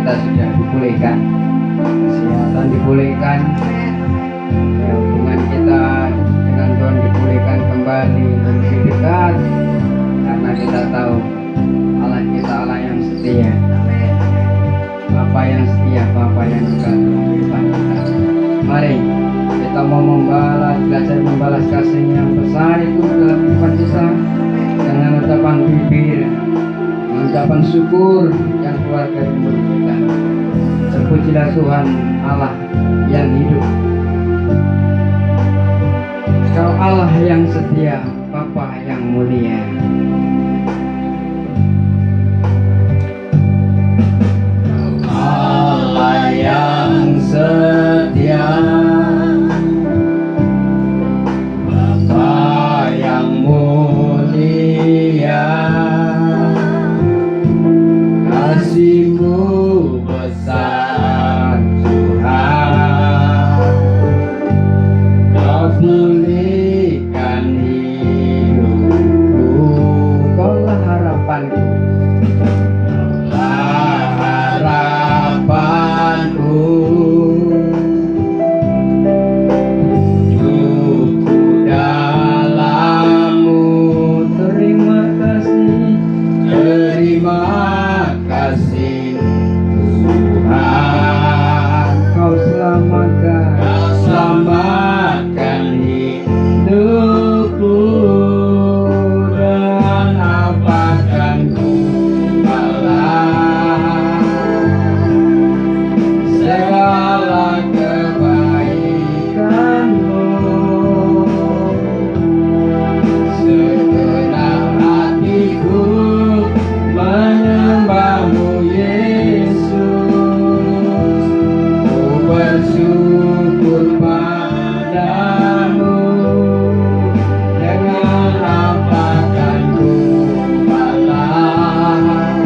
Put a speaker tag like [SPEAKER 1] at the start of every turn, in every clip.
[SPEAKER 1] kita sudah dipulihkan, kesehatan dipulihkan, ya, hubungan kita dengan Tuhan dipulihkan kembali lebih dekat, karena kita tahu Allah kita Allah yang setia, Bapa yang setia, Bapa yang dekat dalam kehidupan kita. Mari kita mau belajar membalas kasih yang besar itu dalam kehidupan kita dengan ucapan bibir, ucapan syukur yang keluar dari mulut kita. Terpujilah Tuhan Allah yang hidup, Kau Allah yang setia, Bapa yang mulia. Allah yang setia, Bapa yang mulia, kasih-Mu besar Tuhan, Kau pulihkan hidupku, Kaulah harapanku, Kaulah harapanku, hidupku dalam-Mu. Terima kasih Tuhan, Kau selamatkan hidupku, dan apakan ku balas segala kebaikan-Mu. Segenap hatiku menyembah-Mu Yesus, ku bersyukur padamu, dengan apakan ku balas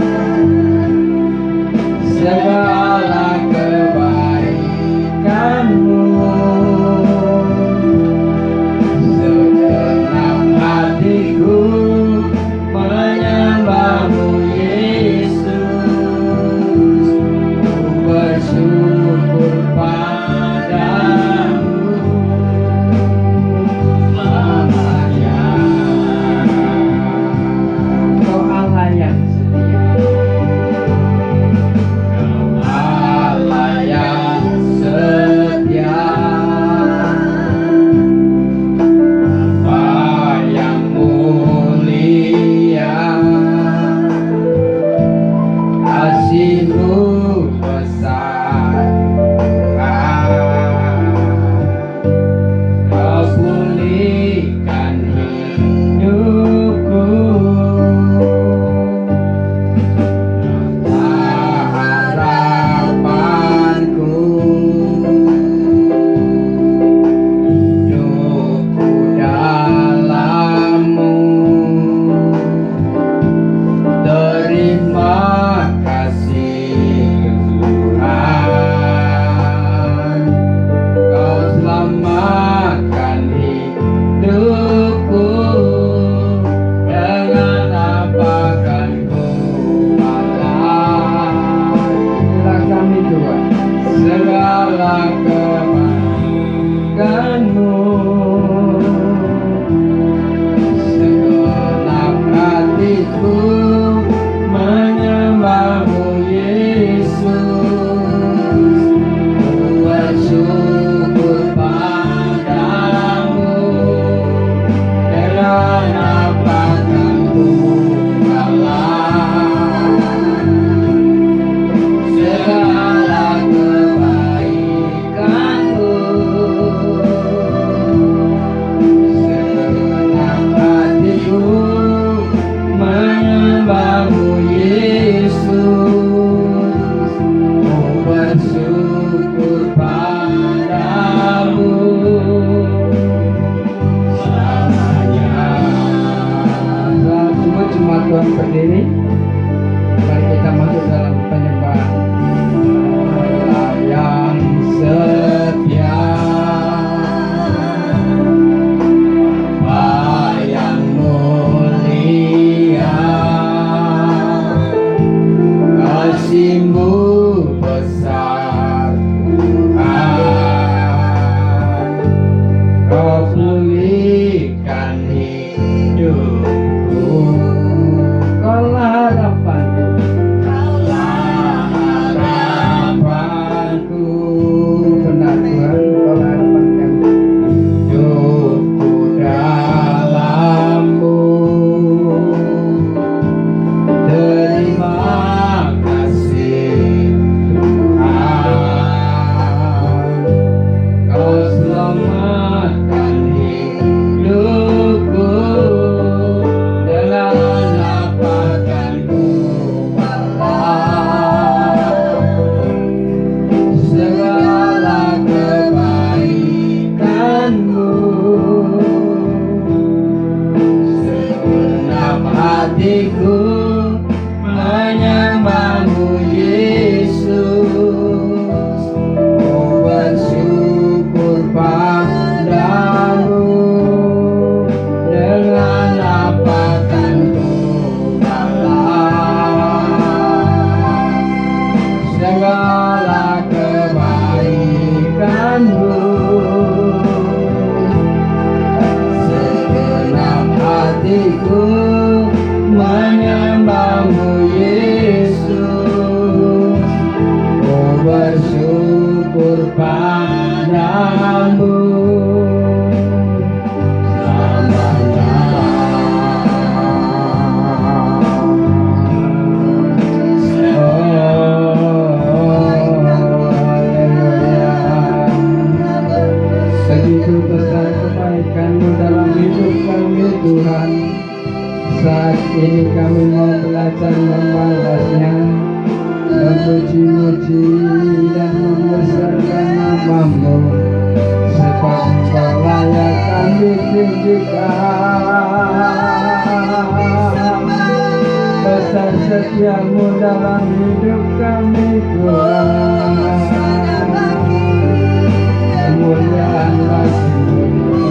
[SPEAKER 1] segala kebaikan-Mu. Segenap hatiku menyembah-Mu Yesus, ku bersyukur padamu selamanya. Kau Allah yang setia, Kau Allah yang setia, Bapa yang mulia, kasih-Mu besar Tuhan, Kau pulihkan hidupku, Kaulah harapanku, hidupku dalam-Mu. Terima kasih Tuhan, Kau selamatkan hidupku, dengan apakan ku balas. Inilah kami Tuhan, segala kebaikan-Mu. Segenap hatiku menyembah-Mu Yesus, ku bersyukur padamu, dengan apakan ku balas segala kebaikan-Mu. Segenap hatiku menyembah-Mu Yesus, ku bersyukur padamu selamanya. Saat semua jemaat Tuhan berdiri, mari kita masuk dalam penyembahan. Allah yang setia, Bapa yang mulia, kasih-Mu pantasnya memuji-muji dan membesarkan namamu, sebab Engkau layak kami tinggikan. Besar setiamu dalam hidup kami Tuhan, kemuliaan bagimu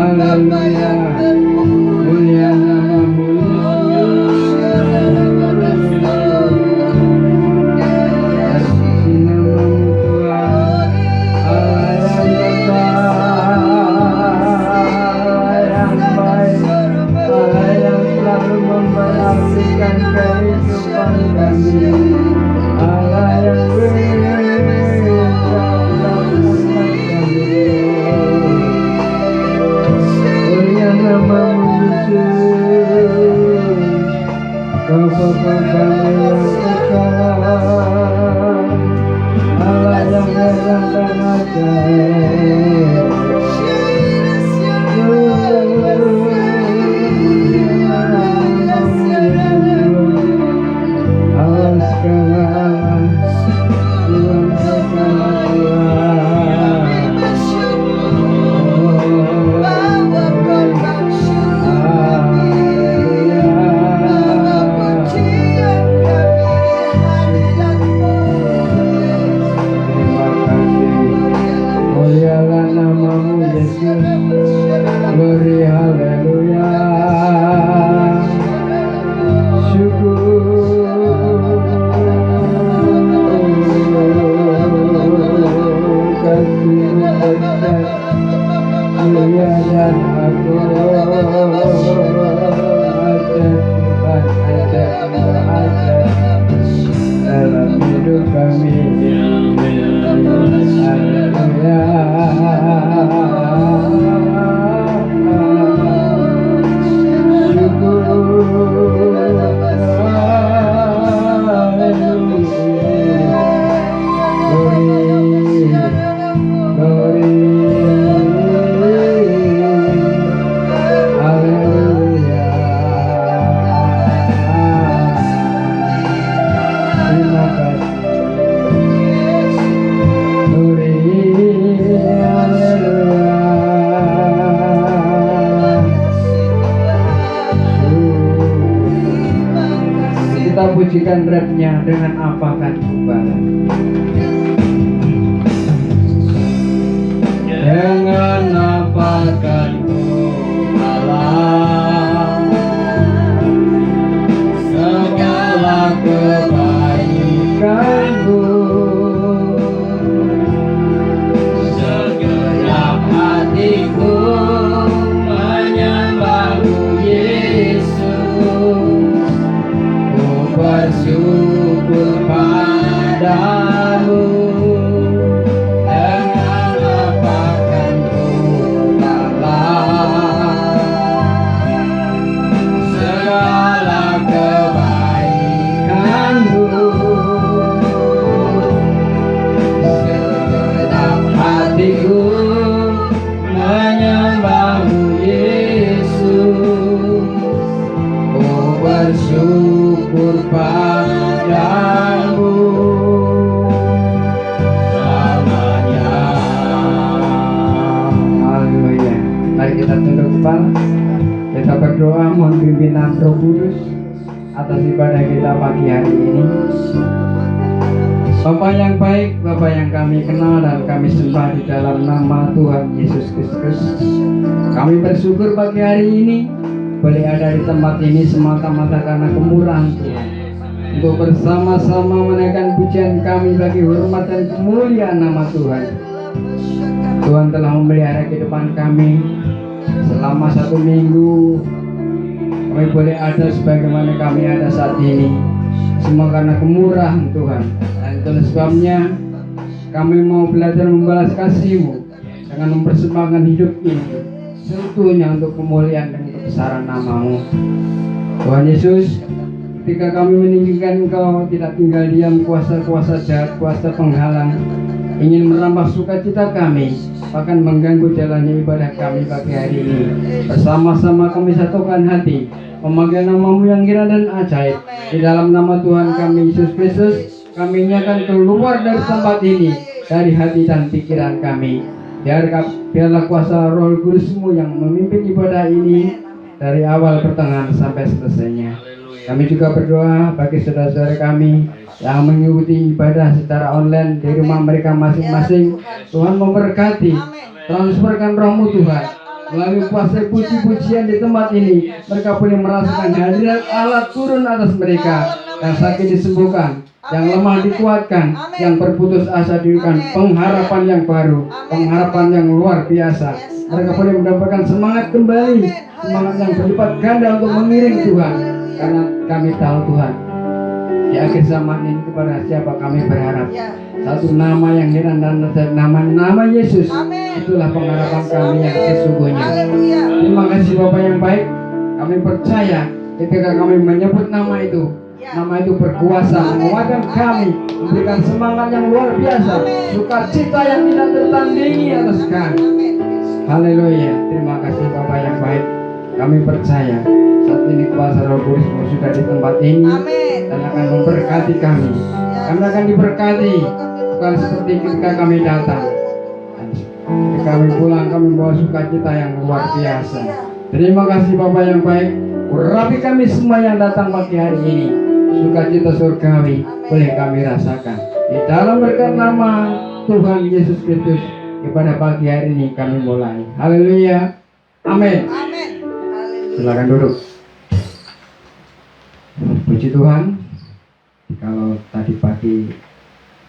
[SPEAKER 1] Haleluya. menyajikan rapnya dengan apa kan ku balas? Dengan apa kan ku balas segala kebaikanmu? Segenap hatiku menyembahmu Yesus, ku bersyukur padamu. Dengan apa kan ku balas segala kebaikanmu? Segenap hatiku menyembahmu Yesus, ku bersyukur padamu selamanya. Haleluya. Mari kita tunduk kepala, kita berdoa mohon pimpinan Roh Kudus atas ibadah kita pagi hari ini. Bapa yang baik, Bapa yang kami kenal dan kami sembah di dalam nama Tuhan Yesus Kristus. Kami bersyukur pagi hari ini boleh ada di tempat ini semata-mata karena kemurahan Tuhan, untuk bersama-sama menaikkan pujian kami bagi hormat dan kemuliaan nama Tuhan. Tuhan telah memelihara kehidupan kami selama 1 minggu. Kami boleh ada sebagaimana kami ada saat ini, semua karena kemurahan Tuhan. Dan itulah sebabnya kami mau belajar membalas kasih-Mu dengan mempersembahkan hidup ini seutuhnya untuk kemuliaan dan kebesaran nama-Mu. Tuhan Yesus, ketika kami meninggikan Engkau, tidak tinggal diam kuasa-kuasa jahat, kuasa penghalang ingin merambah sukacita kami, bahkan mengganggu jalannya ibadah kami pagi hari ini. Bersama-sama kami satukan hati, memanggil nama-Mu yang kira dan ajaib. Di dalam nama Tuhan kami Yesus Kristus, kami nyatakan keluar dari tempat ini, dari hati dan pikiran kami. Biarlah kuasa Roh Kudus-Mu yang memimpin ibadah ini dari awal pertengahan sampai selesainya. Kami juga berdoa bagi saudara-saudara kami yang mengikuti ibadah secara online di rumah mereka masing-masing. Tuhan memberkati, transferkan Roh-Mu Tuhan. Melalui kuasa puji-pujian di tempat ini, mereka boleh merasakan hadirat Allah turun atas mereka. Yang sakit disembuhkan, yang lemah dikuatkan, yang berputus asa diberikan pengharapan yang baru, pengharapan yang luar biasa. Mereka boleh mendapatkan semangat kembali, semangat yang berlipat ganda untuk mengiring Tuhan. Karena kami tahu Tuhan, di akhir zaman ini kepada siapa kami berharap? Satu nama yang heran dan nama Yesus. Itulah pengharapan kami yang sesungguhnya. Terima kasih Bapak yang baik. Kami percaya ketika kami menyebut nama itu berkuasa menguatkan kami, memberikan semangat yang luar biasa, sukacita yang tidak tertandingi atas kami. Haleluya. Terima kasih Bapak yang baik. Kami percaya saat ini kuasa Roh Kudus sudah di tempat ini dan akan memberkati kami. Kami akan diberkati bukan seperti ketika kami datang. Ketika kami pulang kami bawa sukacita yang luar biasa. Terima kasih Bapak yang baik. Urapi kami semua yang datang pagi hari ini. Sukacita surgawi boleh kami rasakan. Di dalam berkat nama Tuhan Yesus Kristus, ibadah pagi hari ini kami mulai. Haleluya. Amin. Silakan duduk. Puji Tuhan. Kalau tadi pagi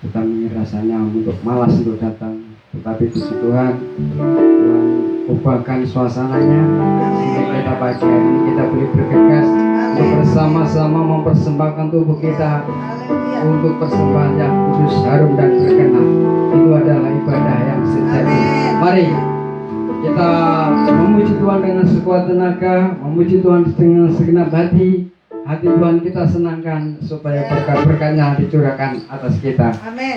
[SPEAKER 1] kita rasanya untuk malas untuk datang, tetapi puji Tuhan, Tuhan ubahkan suasananya sehingga kita pagi hari ini kita boleh bergegas untuk bersama-sama mempersembahkan tubuh kita untuk persembahan yang kudus, harum dan berkenan. Itu adalah ibadah yang sejati. Mari kita memuji Tuhan dengan sekuat tenaga, memuji Tuhan dengan segenap hati. Hati Tuhan kita senangkan supaya berkat-berkatnya dicurahkan atas kita. Amin.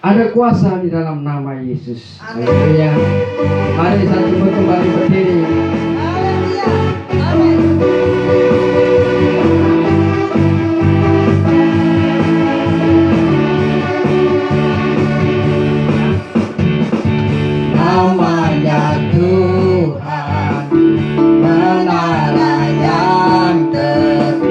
[SPEAKER 1] Ada kuasa di dalam nama Yesus. Haleluya. Mari satu kembali berdiri. Namanya Tuhan menara yang teguh.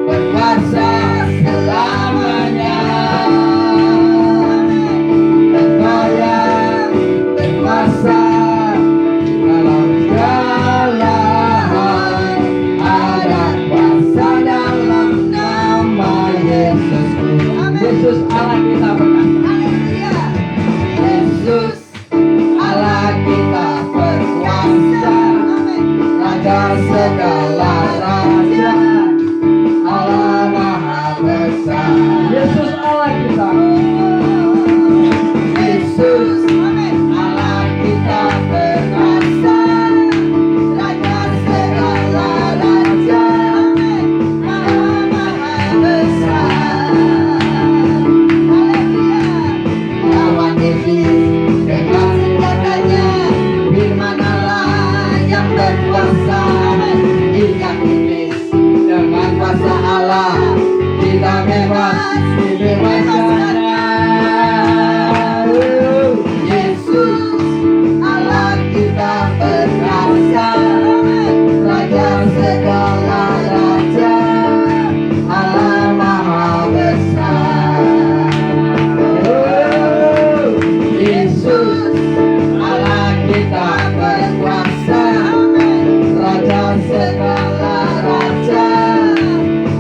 [SPEAKER 1] berkuasa selamanya. Engkau yang berkuasa dalam segala hal, ada kuasa dalam nama Yesus. Yesus Allah kita berkata, Yesus Allah kita berkuasa, Raja segala raja, Allah Maha Besar. Yesus Allah kita, Yesus Allah kita berkuasa, Raja segala raja, Allah Maha Besar. Lawan iblis dengan senjatanya, firman Allah yang berkuasa. Ikat iblis dengan kuasa Allah, kita bebas dibebaskannya. Yesus Allah kita berkuasa, Raja segala raja, Allah Maha Besar. Yesus Allah kita berkuasa, Raja segala raja,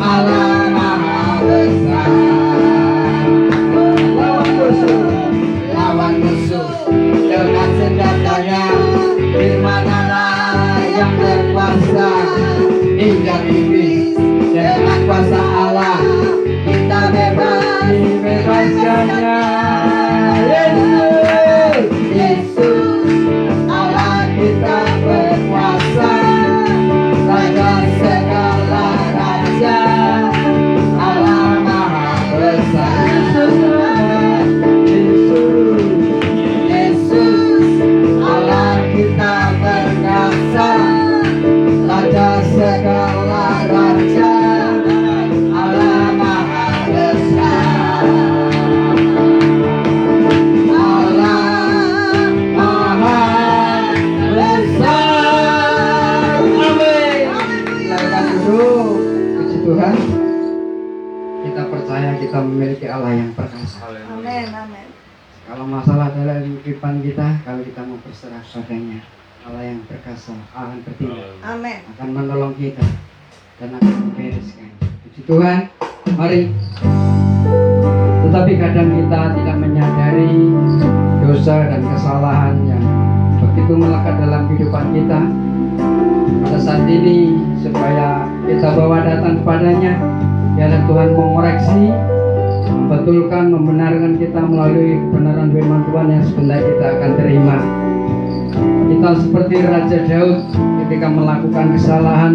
[SPEAKER 1] Allah Maha Besar. Lawan musuh dengan senjatanya, firman Allah yang berkuasa. Injak iblis dengan kuasa Allah, kita bebas dibebaskannya. Yesus Allah kita berkuasa, Raja segala raja, Allah Maha Besar. Yesus Allah kita berkuasa, Raja segala raja, Allah Maha Besar. Allah Maha Besar. Amin. Silakan duduk. Puji Tuhan. Kita percaya kita memiliki Allah yang perkasa.
[SPEAKER 2] Amin, amin.
[SPEAKER 1] Kalau masalah dalam kehidupan kita, kalau kita mau berserah padanya, Allah yang perkasa akan bertindak,
[SPEAKER 2] Amin.
[SPEAKER 1] akan menolong kita dan akan membereskan. Puji Tuhan. Mari. Tetapi kadang kita tidak menyadari dosa dan kesalahan yang begitu melekat dalam kehidupan kita. Pada saat ini supaya kita bawa datang kepadanya, biarlah Tuhan mengoreksi, membetulkan, membenarkan kita melalui kebenaran firman Tuhan yang sebentar kita akan terima. Kita seperti Raja Daud ketika melakukan kesalahan,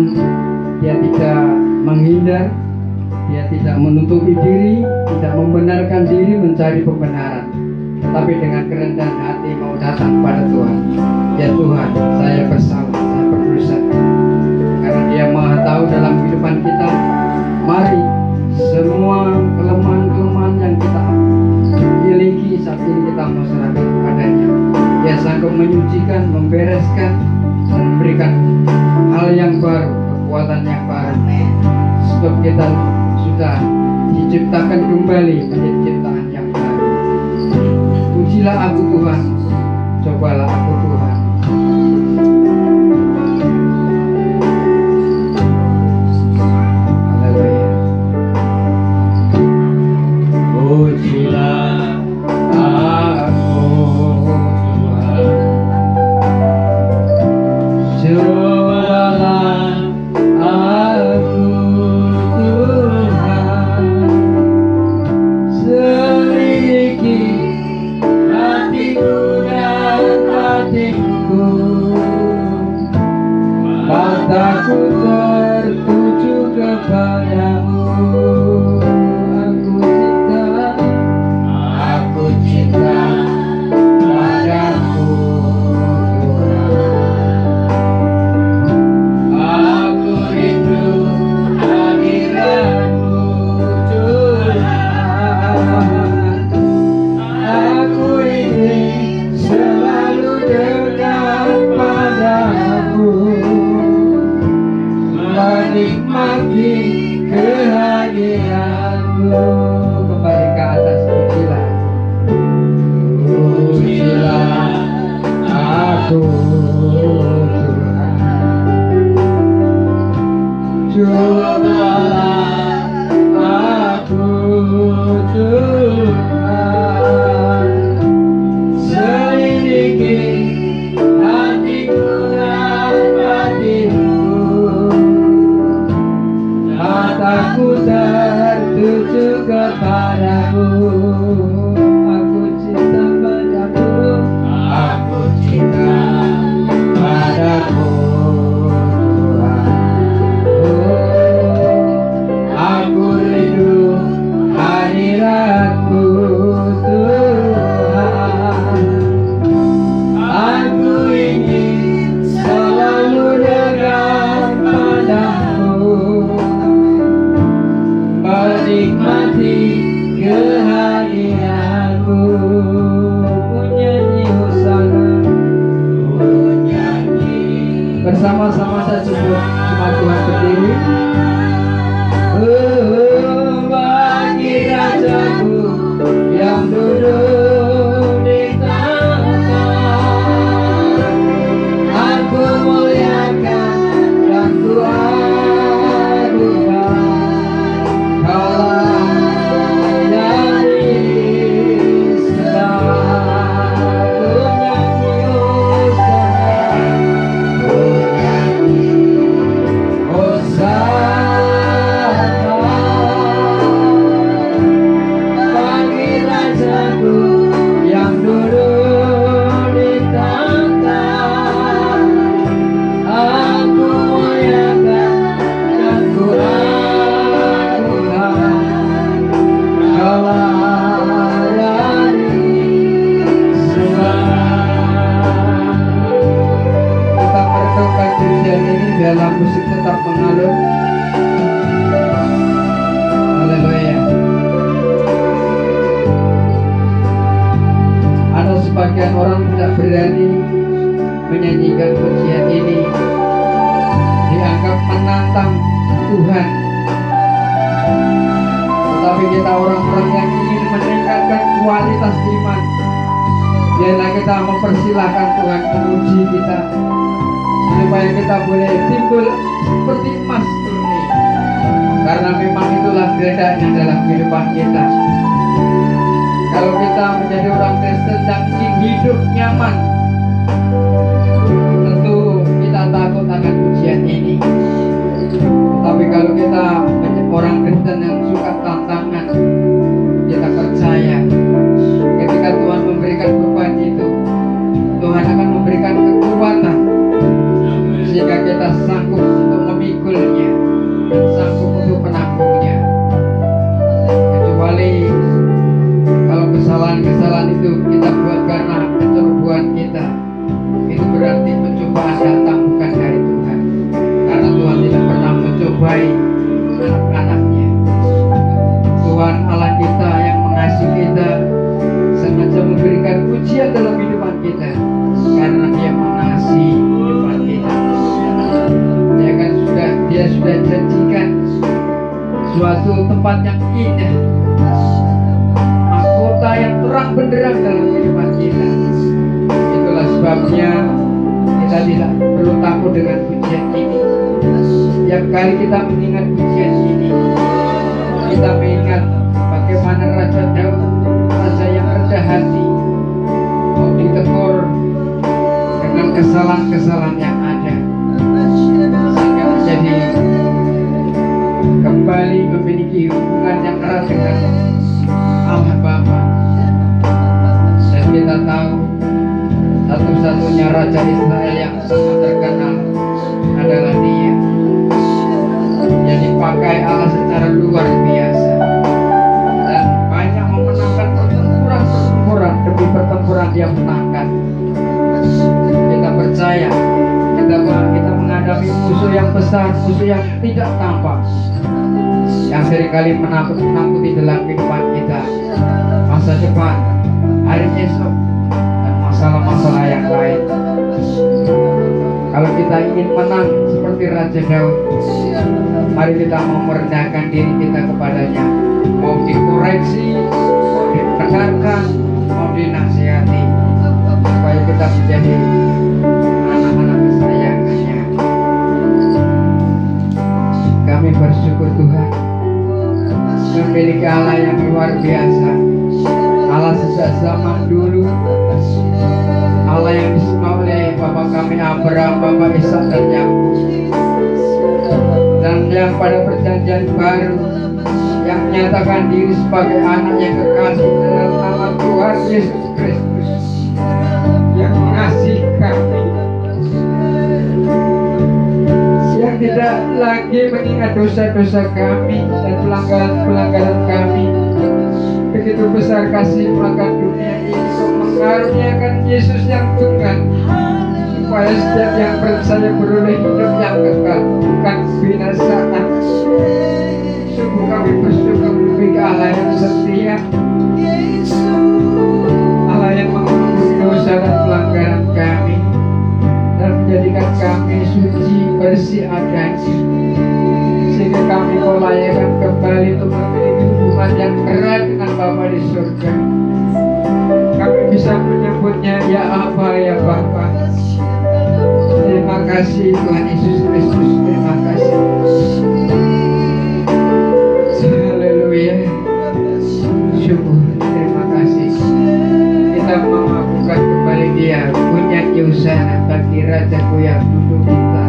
[SPEAKER 1] dia tidak menghindar, dia tidak menutupi diri, tidak membenarkan diri mencari kebenaran, tetapi dengan kerendahan hati mau datang kepada Tuhan. Ya Tuhan, saya bersalah, saya berdosa. Karena dia Maha tahu dalam kehidupan kita. Mari semua kelemahan-kelemahan yang kita miliki saat ini kita mau serahkan kepadanya. Dia sanggup menyucikan, membereskan, dan memberikan hal yang baru, kekuatan yang baru. Sebab kita sudah diciptakan kembali menjadi ciptaan yang baru. Pujilah aku Tuhan, cobalah aku Tuhan. Haleluya. Pujilah aku Tuhan, cobalah aku Tuhan, selidiki hatiku dan hatiku, mataku tertuju kepadamu. Aku cinta padamu Tuhan. Aku rindu hadiratmu Tuhan. Aku ingin selalu dekat padamu, menikmati kehadiranmu. Kembali ke atas, pujilah. Pujilah aku Tuhan. Cobalah aku Tuhan. Selidiki hatiku dan hatimu. Mataku tertuju kepadamu. Aku cinta padamu. Aku cinta padamu Tuhan. Aku rindu hadiratmu Tuhan. Aku ingin selalu dekat padamu, menikmati kehadiranmu. Menyanyi hosana, bersama-sama saya sebut cuma Tuhan berdiri. Bagi rajaku yang duduk di tahta, aku muliakan dan ku adukan. Kaulah yang disedang. Menyanyi hosana, bagi rajaku yang duduk di tahta, aku muliakan dan ku adukan. Kaulah yang disembah. Kita merenungkan pujian ini dalam musik tetap mengalun. Haleluya. Ada sebagian orang tidak berani menyanyikan pujian ini, dianggap menantang Tuhan. Tetapi kita orang-orang yang ingin meningkatkan kualitas iman, biarlah kita mempersilahkan Tuhan menguji kita, supaya kita boleh timbul seperti emas ini. Karena memang itulah kehendaknya dalam kehidupan kita. Kalau kita menjadi orang Kristen yang ingin hidup nyaman, tentu kita takut akan pujian ini. Tapi kalau kita menjadi orang Kristen yang suka tantangan, kita percaya ketika Tuhan memberikan beban itu, Tuhan akan memberikan kekuatan sehingga kita sanggup untuk memikulnya, sanggup untuk menanggungnya. Kecuali kalau kesalahan-kesalahan itu kita buat karena kecerobohan kita, itu berarti pencobaan datang bukan dari Tuhan. Karena Tuhan tidak pernah mencobai anak-anaknya. Tuhan Allah kita yang mengasihi kita sengaja memberikan ujian dalam kehidupan kita, karena Dia mengasihi kehidupan kita. Dia sudah janjikan suatu tempat yang indah, mahkota yang terang benderang dalam kehidupan kita. Itulah sebabnya kita tidak perlu takut dengan pujian ini. Setiap kali kita mengingat pujian ini, kita mengingat bagaimana Raja Daud, raja yang rendah hati, mau ditegur dengan kesalahan-kesalahan yang ada, sehingga menjadi kembali memiliki hubungan yang erat dengan Allah Bapa. Dan kita tahu satu-satunya Raja Israel yang sangat terkenal adalah Dia, yang dipakai Allah secara luar biasa dan banyak memenangkan pertempuran demi pertempuran Dia menangkan. Kita percaya kita menghadapi musuh yang besar, musuh yang tidak tampak, yang seringkali menakut-nakuti dalam kehidupan kita, masa depan, hari esok, dan masalah-masalah yang lain. Kalau kita ingin menang seperti Raja Daud, Mari kita mau merendahkan diri kita kepadanya. Mau dikoreksi, mau dibenarkan, mau dinasihati, supaya kita menjadi anak-anak kesayangannya. Kami bersyukur Tuhan memiliki Allah yang luar biasa, Allah sejak zaman dulu, Allah yang disembah oleh Bapa kami Abraham, Bapa Ishak dan Yakub, dan yang pada perjanjian baru yang menyatakan diri sebagai anak yang kekasih dalam nama Tuhan Yesus Kristus yang mengasihi kami, yang tidak lagi mengingat dosa-dosa kami dan pelanggaran-pelanggaran kami. Begitu besar kasih melakukan dunia ini untuk mengaruniakan Yesus yang tunggal, supaya setiap yang percaya beroleh hidup yang kekal, bukan binasaan. Sungguh kami bersyukur memiliki Allah yang setia, Allah yang mengampuni dosa dan pelanggaran kami dan menjadikan kami suci bersih adanya, sehingga kami mau layakkan kembali untuk memiliki hubungan yang erat dengan Bapa di surga. Kami bisa menyebutnya ya Aba, ya Bapa. Terima kasih Tuhan Yesus Kristus, terima kasih. Haleluya. Syukur, terima kasih. Kita mengakukan kembali Dia, punya Yusana bagi Rajaku yang duduk di tahta.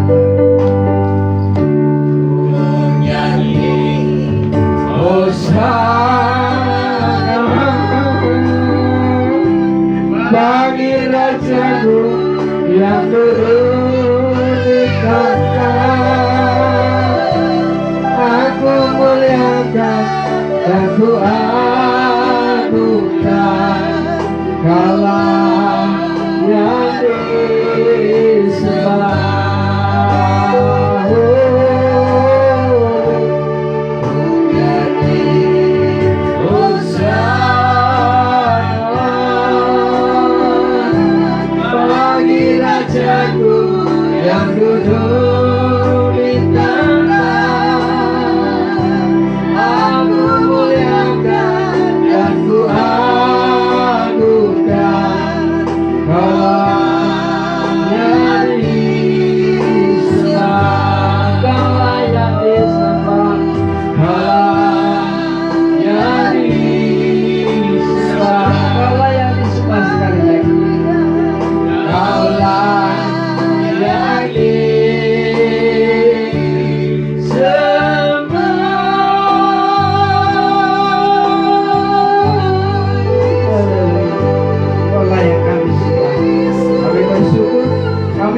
[SPEAKER 1] Bagi Rajaku yang duduk di tahta, aku muliakan dan ku agungkan Allah yang disembah. Yang duduk di tahta, aku muliakan dan ku agungkan Allah yang disembah, Allah yang disembah, Allah yang disembah, Allah yang disembah sekali lagi. Allah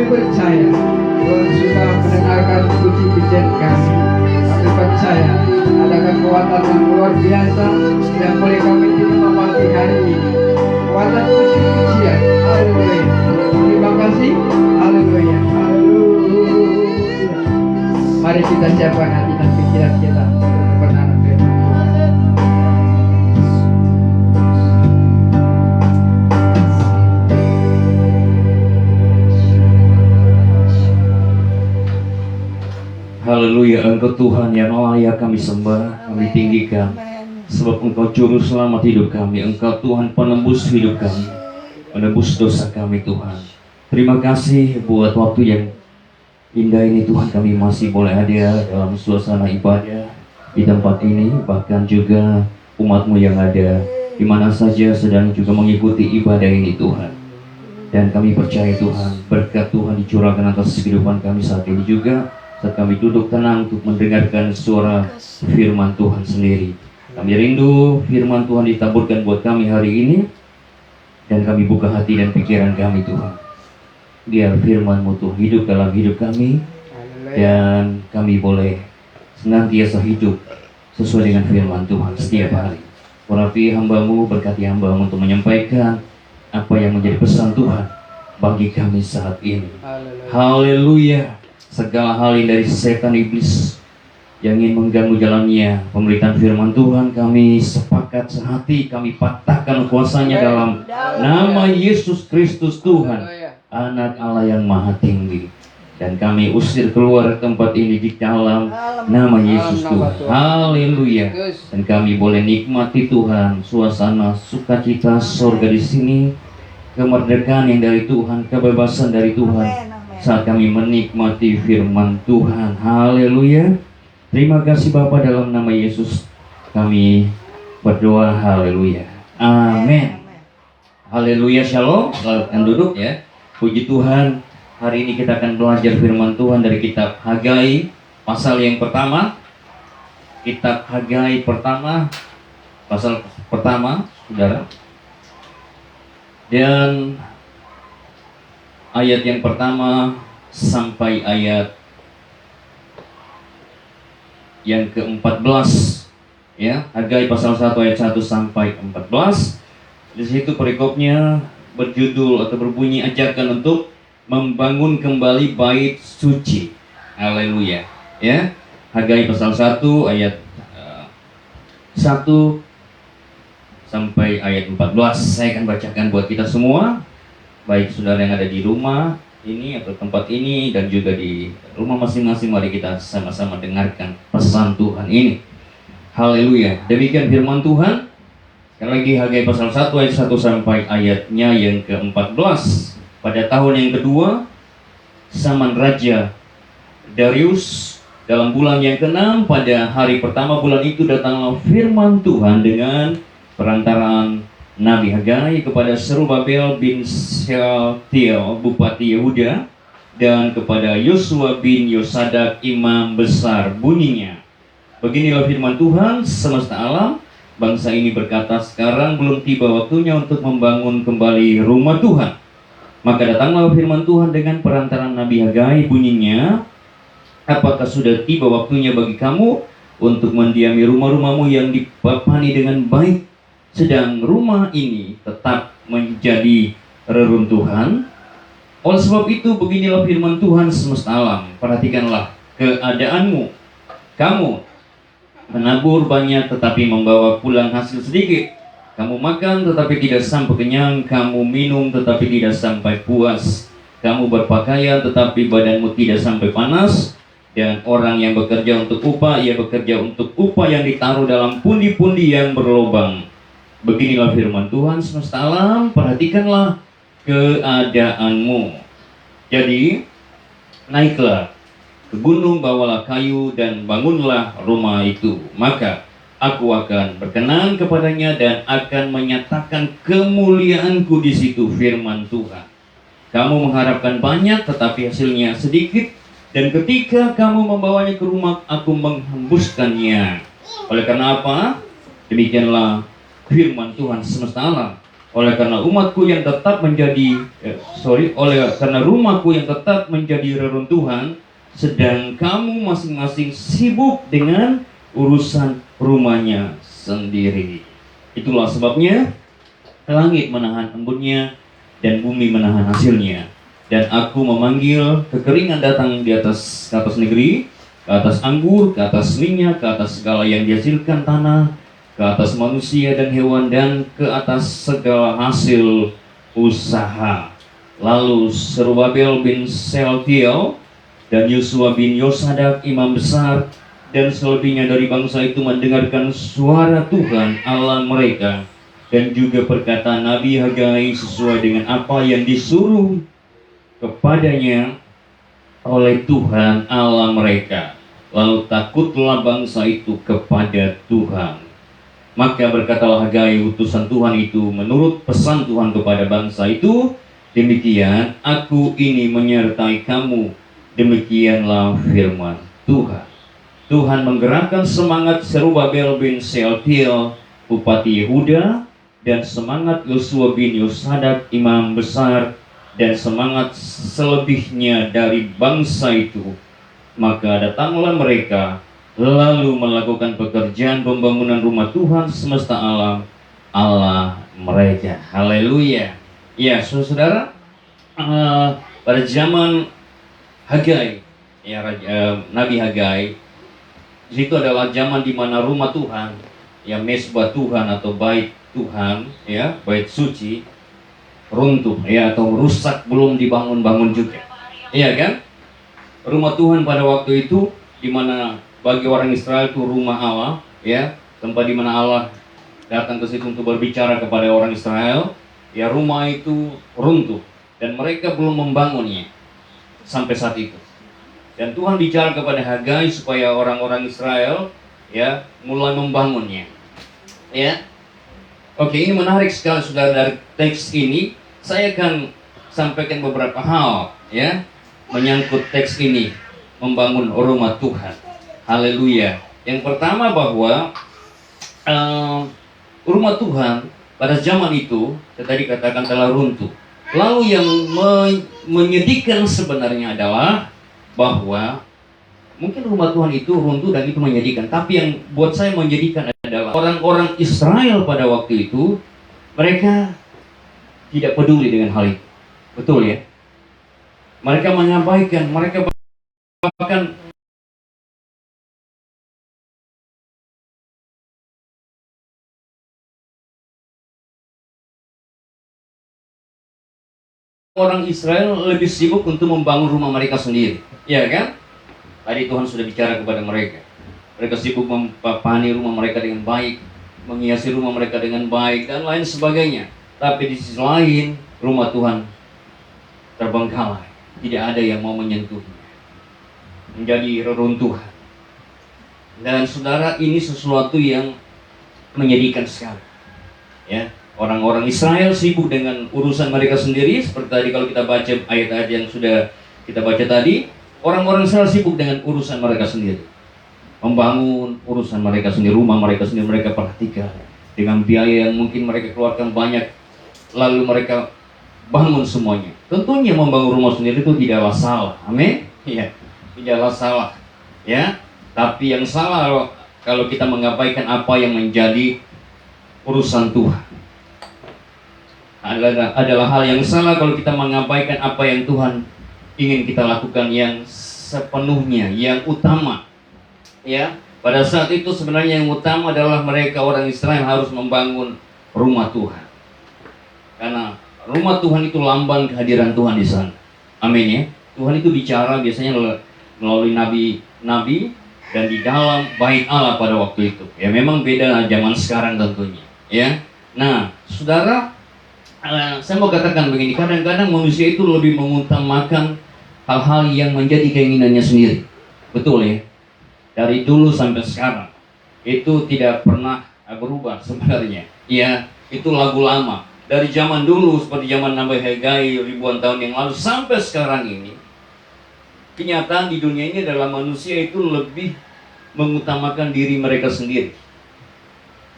[SPEAKER 1] percaya Tuhan sudah mendengarkan puji-pujian kami. Kami percaya ada kekuatan yang luar biasa yang boleh kami terima pagi hari ini. Kekuatan puji-pujian. Haleluya. Terima kasih. Haleluya. Haleluya. Mari kita siapkan hati dan pikiran kita untuk kebenaran firman Tuhan.
[SPEAKER 2] Haleluya, Engkau Tuhan yang layak kami sembah, kami tinggikan. Sebab Engkau juru selamat hidup kami, Engkau Tuhan penembus hidup kami, penembus dosa kami Tuhan. Terima kasih buat waktu yang indah ini Tuhan, kami masih boleh ada dalam suasana ibadah di tempat ini. Bahkan juga umat-Mu yang ada di mana saja sedang juga mengikuti ibadah ini Tuhan. Dan kami percaya Tuhan, berkat Tuhan dicurahkan atas kehidupan kami saat ini juga, saat kami duduk tenang untuk mendengarkan suara firman Tuhan sendiri. Kami rindu firman Tuhan ditaburkan buat kami hari ini, dan kami buka hati dan pikiran kami Tuhan. Biar firman-Mu Tuhan hidup dalam hidup kami, dan kami boleh senantiasa hidup sesuai dengan firman Tuhan setiap hari. Urapi hamba-Mu, berkati hamba-Mu untuk menyampaikan apa yang menjadi pesan Tuhan bagi kami saat ini. Haleluya. Segala hal yang dari setan iblis yang ingin mengganggu jalannya pemberitaan firman Tuhan, kami sepakat sehati, kami patahkan kuasanya dalam nama Yesus Kristus Tuhan, Anak Allah yang Maha Tinggi. Dan kami usir keluar tempat ini di dalam nama Yesus Tuhan. Haleluya. Dan kami boleh nikmati Tuhan, suasana sukacita sorga di sini, kemerdekaan yang dari Tuhan, kebebasan dari Tuhan. Saat kami menikmati firman Tuhan. Haleluya. Terima kasih Bapa, dalam nama Yesus kami berdoa. Haleluya. Amin. Haleluya. Shalom. Silakan duduk ya. Puji Tuhan. Hari ini kita akan belajar firman Tuhan dari kitab Hagai pasal yang pertama. Kitab Hagai pertama, pasal pertama, saudara. Dan ayat yang pertama sampai ayat yang ke-14 ya. Hagai pasal 1 ayat 1 sampai 14. Di situ perikopnya berjudul atau berbunyi ajakan untuk membangun kembali bait suci. Haleluya. Ya. Hagai pasal 1 ayat 1 sampai ayat 14. Saya akan bacakan buat kita semua, baik saudara yang ada di rumah ini atau tempat ini dan juga di rumah masing-masing. Mari kita sama-sama dengarkan pesan Tuhan ini. Haleluya. Demikian firman Tuhan. Sekali lagi Hagai pasal 1 ayat 1 sampai ayatnya yang ke-14. Pada tahun yang kedua zaman Raja Darius, dalam bulan yang ke-6, pada hari pertama bulan itu datanglah firman Tuhan dengan perantaraan Nabi Hagai kepada Serubabel bin Shealtiel, Bupati Yehuda, dan kepada Yosua bin Yosadak, Imam Besar. Bunyinya, beginilah firman Tuhan semesta alam, bangsa ini berkata, sekarang belum tiba waktunya untuk membangun kembali rumah Tuhan. Maka datanglah firman Tuhan dengan perantaraan Nabi Hagai, bunyinya, apakah sudah tiba waktunya bagi kamu untuk mendiami rumah-rumahmu yang dipapani dengan baik, sedang rumah ini tetap menjadi reruntuhan? Oleh sebab itu, beginilah firman Tuhan semesta alam, perhatikanlah keadaanmu. Kamu menabur banyak tetapi membawa pulang hasil sedikit. Kamu makan tetapi tidak sampai kenyang, kamu minum tetapi tidak sampai puas. Kamu berpakaian tetapi badanmu tidak sampai panas. Dan orang yang bekerja untuk upah, ia bekerja untuk upah yang ditaruh dalam pundi-pundi yang berlobang. Beginilah firman Tuhan semesta alam, perhatikanlah keadaanmu. Jadi, naiklah ke gunung, bawalah kayu dan bangunlah rumah itu. Maka aku akan berkenan kepadanya dan akan menyatakan kemuliaanku di situ, firman Tuhan. Kamu mengharapkan banyak tetapi hasilnya sedikit, dan ketika kamu membawanya ke rumah, aku menghembuskannya. Oleh karena apa? Demikianlah firman Tuhan semesta alam. Oleh karena umatku yang tetap menjadi oleh karena rumahku yang tetap menjadi reruntuhan, sedang kamu masing-masing sibuk dengan urusan rumahnya sendiri. Itulah sebabnya langit menahan embunnya dan bumi menahan hasilnya. Dan aku memanggil kekeringan datang ke atas negeri, ke atas anggur, ke atas minyak, ke atas segala yang dihasilkan tanah, ke atas manusia dan hewan, dan ke atas segala hasil usaha. Lalu Serubabel bin Shealtiel dan Yosua bin Yosadak, imam besar, dan selebihnya dari bangsa itu mendengarkan suara Tuhan Allah mereka, dan juga perkataan Nabi Hagai sesuai dengan apa yang disuruh kepadanya oleh Tuhan Allah mereka. Lalu takutlah bangsa itu kepada Tuhan. Maka berkatalah Hagai utusan Tuhan itu menurut pesan Tuhan kepada bangsa itu, demikian aku ini menyertai kamu. Demikianlah firman Tuhan. Tuhan menggerakkan semangat Serubabel bin Shealtiel, Bupati Yehuda, dan semangat Yosua bin Yosadak, imam besar, dan semangat selebihnya dari bangsa itu. Maka datanglah mereka lalu melakukan pekerjaan pembangunan rumah Tuhan semesta alam, Allah mereka. Haleluya. Ya, saudara, pada zaman Hagai, ya, Nabi Hagai, di situ adalah zaman di mana rumah Tuhan, ya, mesbah Tuhan atau bait Tuhan, ya, bait suci, runtuh, ya, atau rusak, belum dibangun-bangun juga, iya kan? Rumah Tuhan pada waktu itu, di mana bagi orang Israel itu rumah Allah, ya, tempat di mana Allah datang ke situ untuk berbicara kepada orang Israel. Ya, rumah itu runtuh dan mereka belum membangunnya sampai saat itu. Dan Tuhan bicara kepada Hagai supaya orang-orang Israel, ya, mulai membangunnya. Ya, oke, ini menarik sekali, saudara. Dari teks ini saya akan sampaikan beberapa hal, ya, menyangkut teks ini, membangun rumah Tuhan. Haleluya. Yang pertama bahwa rumah Tuhan pada zaman itu, saya tadi katakan telah runtuh. Lalu yang menyedihkan sebenarnya adalah bahwa mungkin rumah Tuhan itu runtuh dan itu menyedihkan. Tapi yang buat saya menyedihkan adalah orang-orang Israel pada waktu itu, mereka tidak peduli dengan hal itu. Betul ya? Mereka menyampaikan, mereka bahkan orang Israel lebih sibuk untuk membangun rumah mereka sendiri. Ya kan? Tadi Tuhan sudah bicara kepada mereka. Mereka sibuk mempapani rumah mereka dengan baik, menghiasi rumah mereka dengan baik, dan lain sebagainya. Tapi di sisi lain, rumah Tuhan terbengkalai. Tidak ada yang mau menyentuhnya. Menjadi reruntuhan. Dan saudara, ini sesuatu yang menyedihkan sekali. Ya, orang-orang Israel sibuk dengan urusan mereka sendiri. Seperti tadi kalau kita baca ayat-ayat yang sudah kita baca tadi, orang-orang Israel sibuk dengan urusan mereka sendiri. Membangun urusan mereka sendiri, rumah mereka sendiri, mereka perhatikan. Dengan biaya yang mungkin mereka keluarkan banyak, lalu mereka bangun semuanya. Tentunya membangun rumah sendiri itu tidaklah salah. Amin? Iya, tidaklah salah. Ya, tapi yang salah kalau kita mengabaikan apa yang menjadi urusan Tuhan. Adalah hal yang salah kalau kita mengabaikan apa yang Tuhan ingin kita lakukan yang sepenuhnya, yang utama. Ya, pada saat itu sebenarnya yang utama adalah mereka orang Israel harus membangun rumah Tuhan. Karena rumah Tuhan itu lambang kehadiran Tuhan di sana. Amin ya. Tuhan itu bicara biasanya melalui nabi-nabi dan di dalam bait Allah pada waktu itu. Ya, memang beda zaman sekarang tentunya. Ya. Nah, saudara, saya mau katakan begini, kadang-kadang manusia itu lebih mengutamakan hal-hal yang menjadi keinginannya sendiri. Betul ya? Dari dulu sampai sekarang itu tidak pernah berubah sebenarnya. Ya, itu lagu lama. Dari zaman dulu seperti zaman Nabi Hagai ribuan tahun yang lalu sampai sekarang ini, kenyataan di dunia ini adalah manusia itu lebih mengutamakan diri mereka sendiri.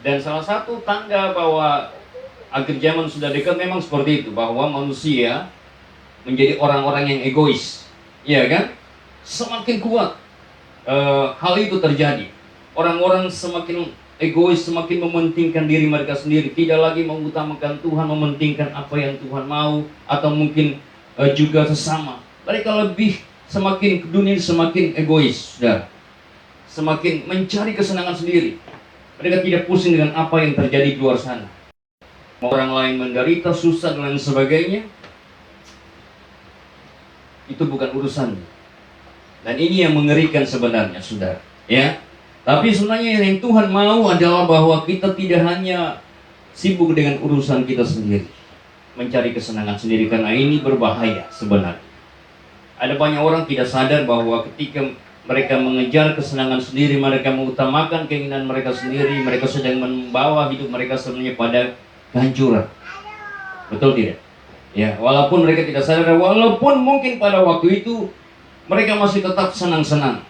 [SPEAKER 2] Dan salah satu tanda bahwa akhir zaman sudah dekat memang seperti itu, bahwa manusia menjadi orang-orang yang egois. Iya kan? Semakin kuat hal itu terjadi. Orang-orang semakin egois, semakin mementingkan diri mereka sendiri, tidak lagi mengutamakan Tuhan, mementingkan apa yang Tuhan mau, atau mungkin juga sesama. Mereka lebih semakin dunia semakin egois, saudara. Semakin mencari kesenangan sendiri. Mereka tidak pusing dengan apa yang terjadi di luar sana. Orang lain menderita, susah dan lain sebagainya, itu bukan urusannya. Dan ini yang mengerikan sebenarnya, saudara. Ya. Tapi sebenarnya yang Tuhan mau adalah bahwa kita tidak hanya sibuk dengan urusan kita sendiri, mencari kesenangan sendiri, karena ini berbahaya sebenarnya. Ada banyak orang tidak sadar bahwa ketika mereka mengejar kesenangan sendiri, mereka mengutamakan keinginan mereka sendiri, mereka sedang membawa hidup mereka sebenarnya pada kehancuran. Betul tidak? Ya, walaupun mereka tidak sadar, walaupun mungkin pada waktu itu mereka masih tetap senang-senang,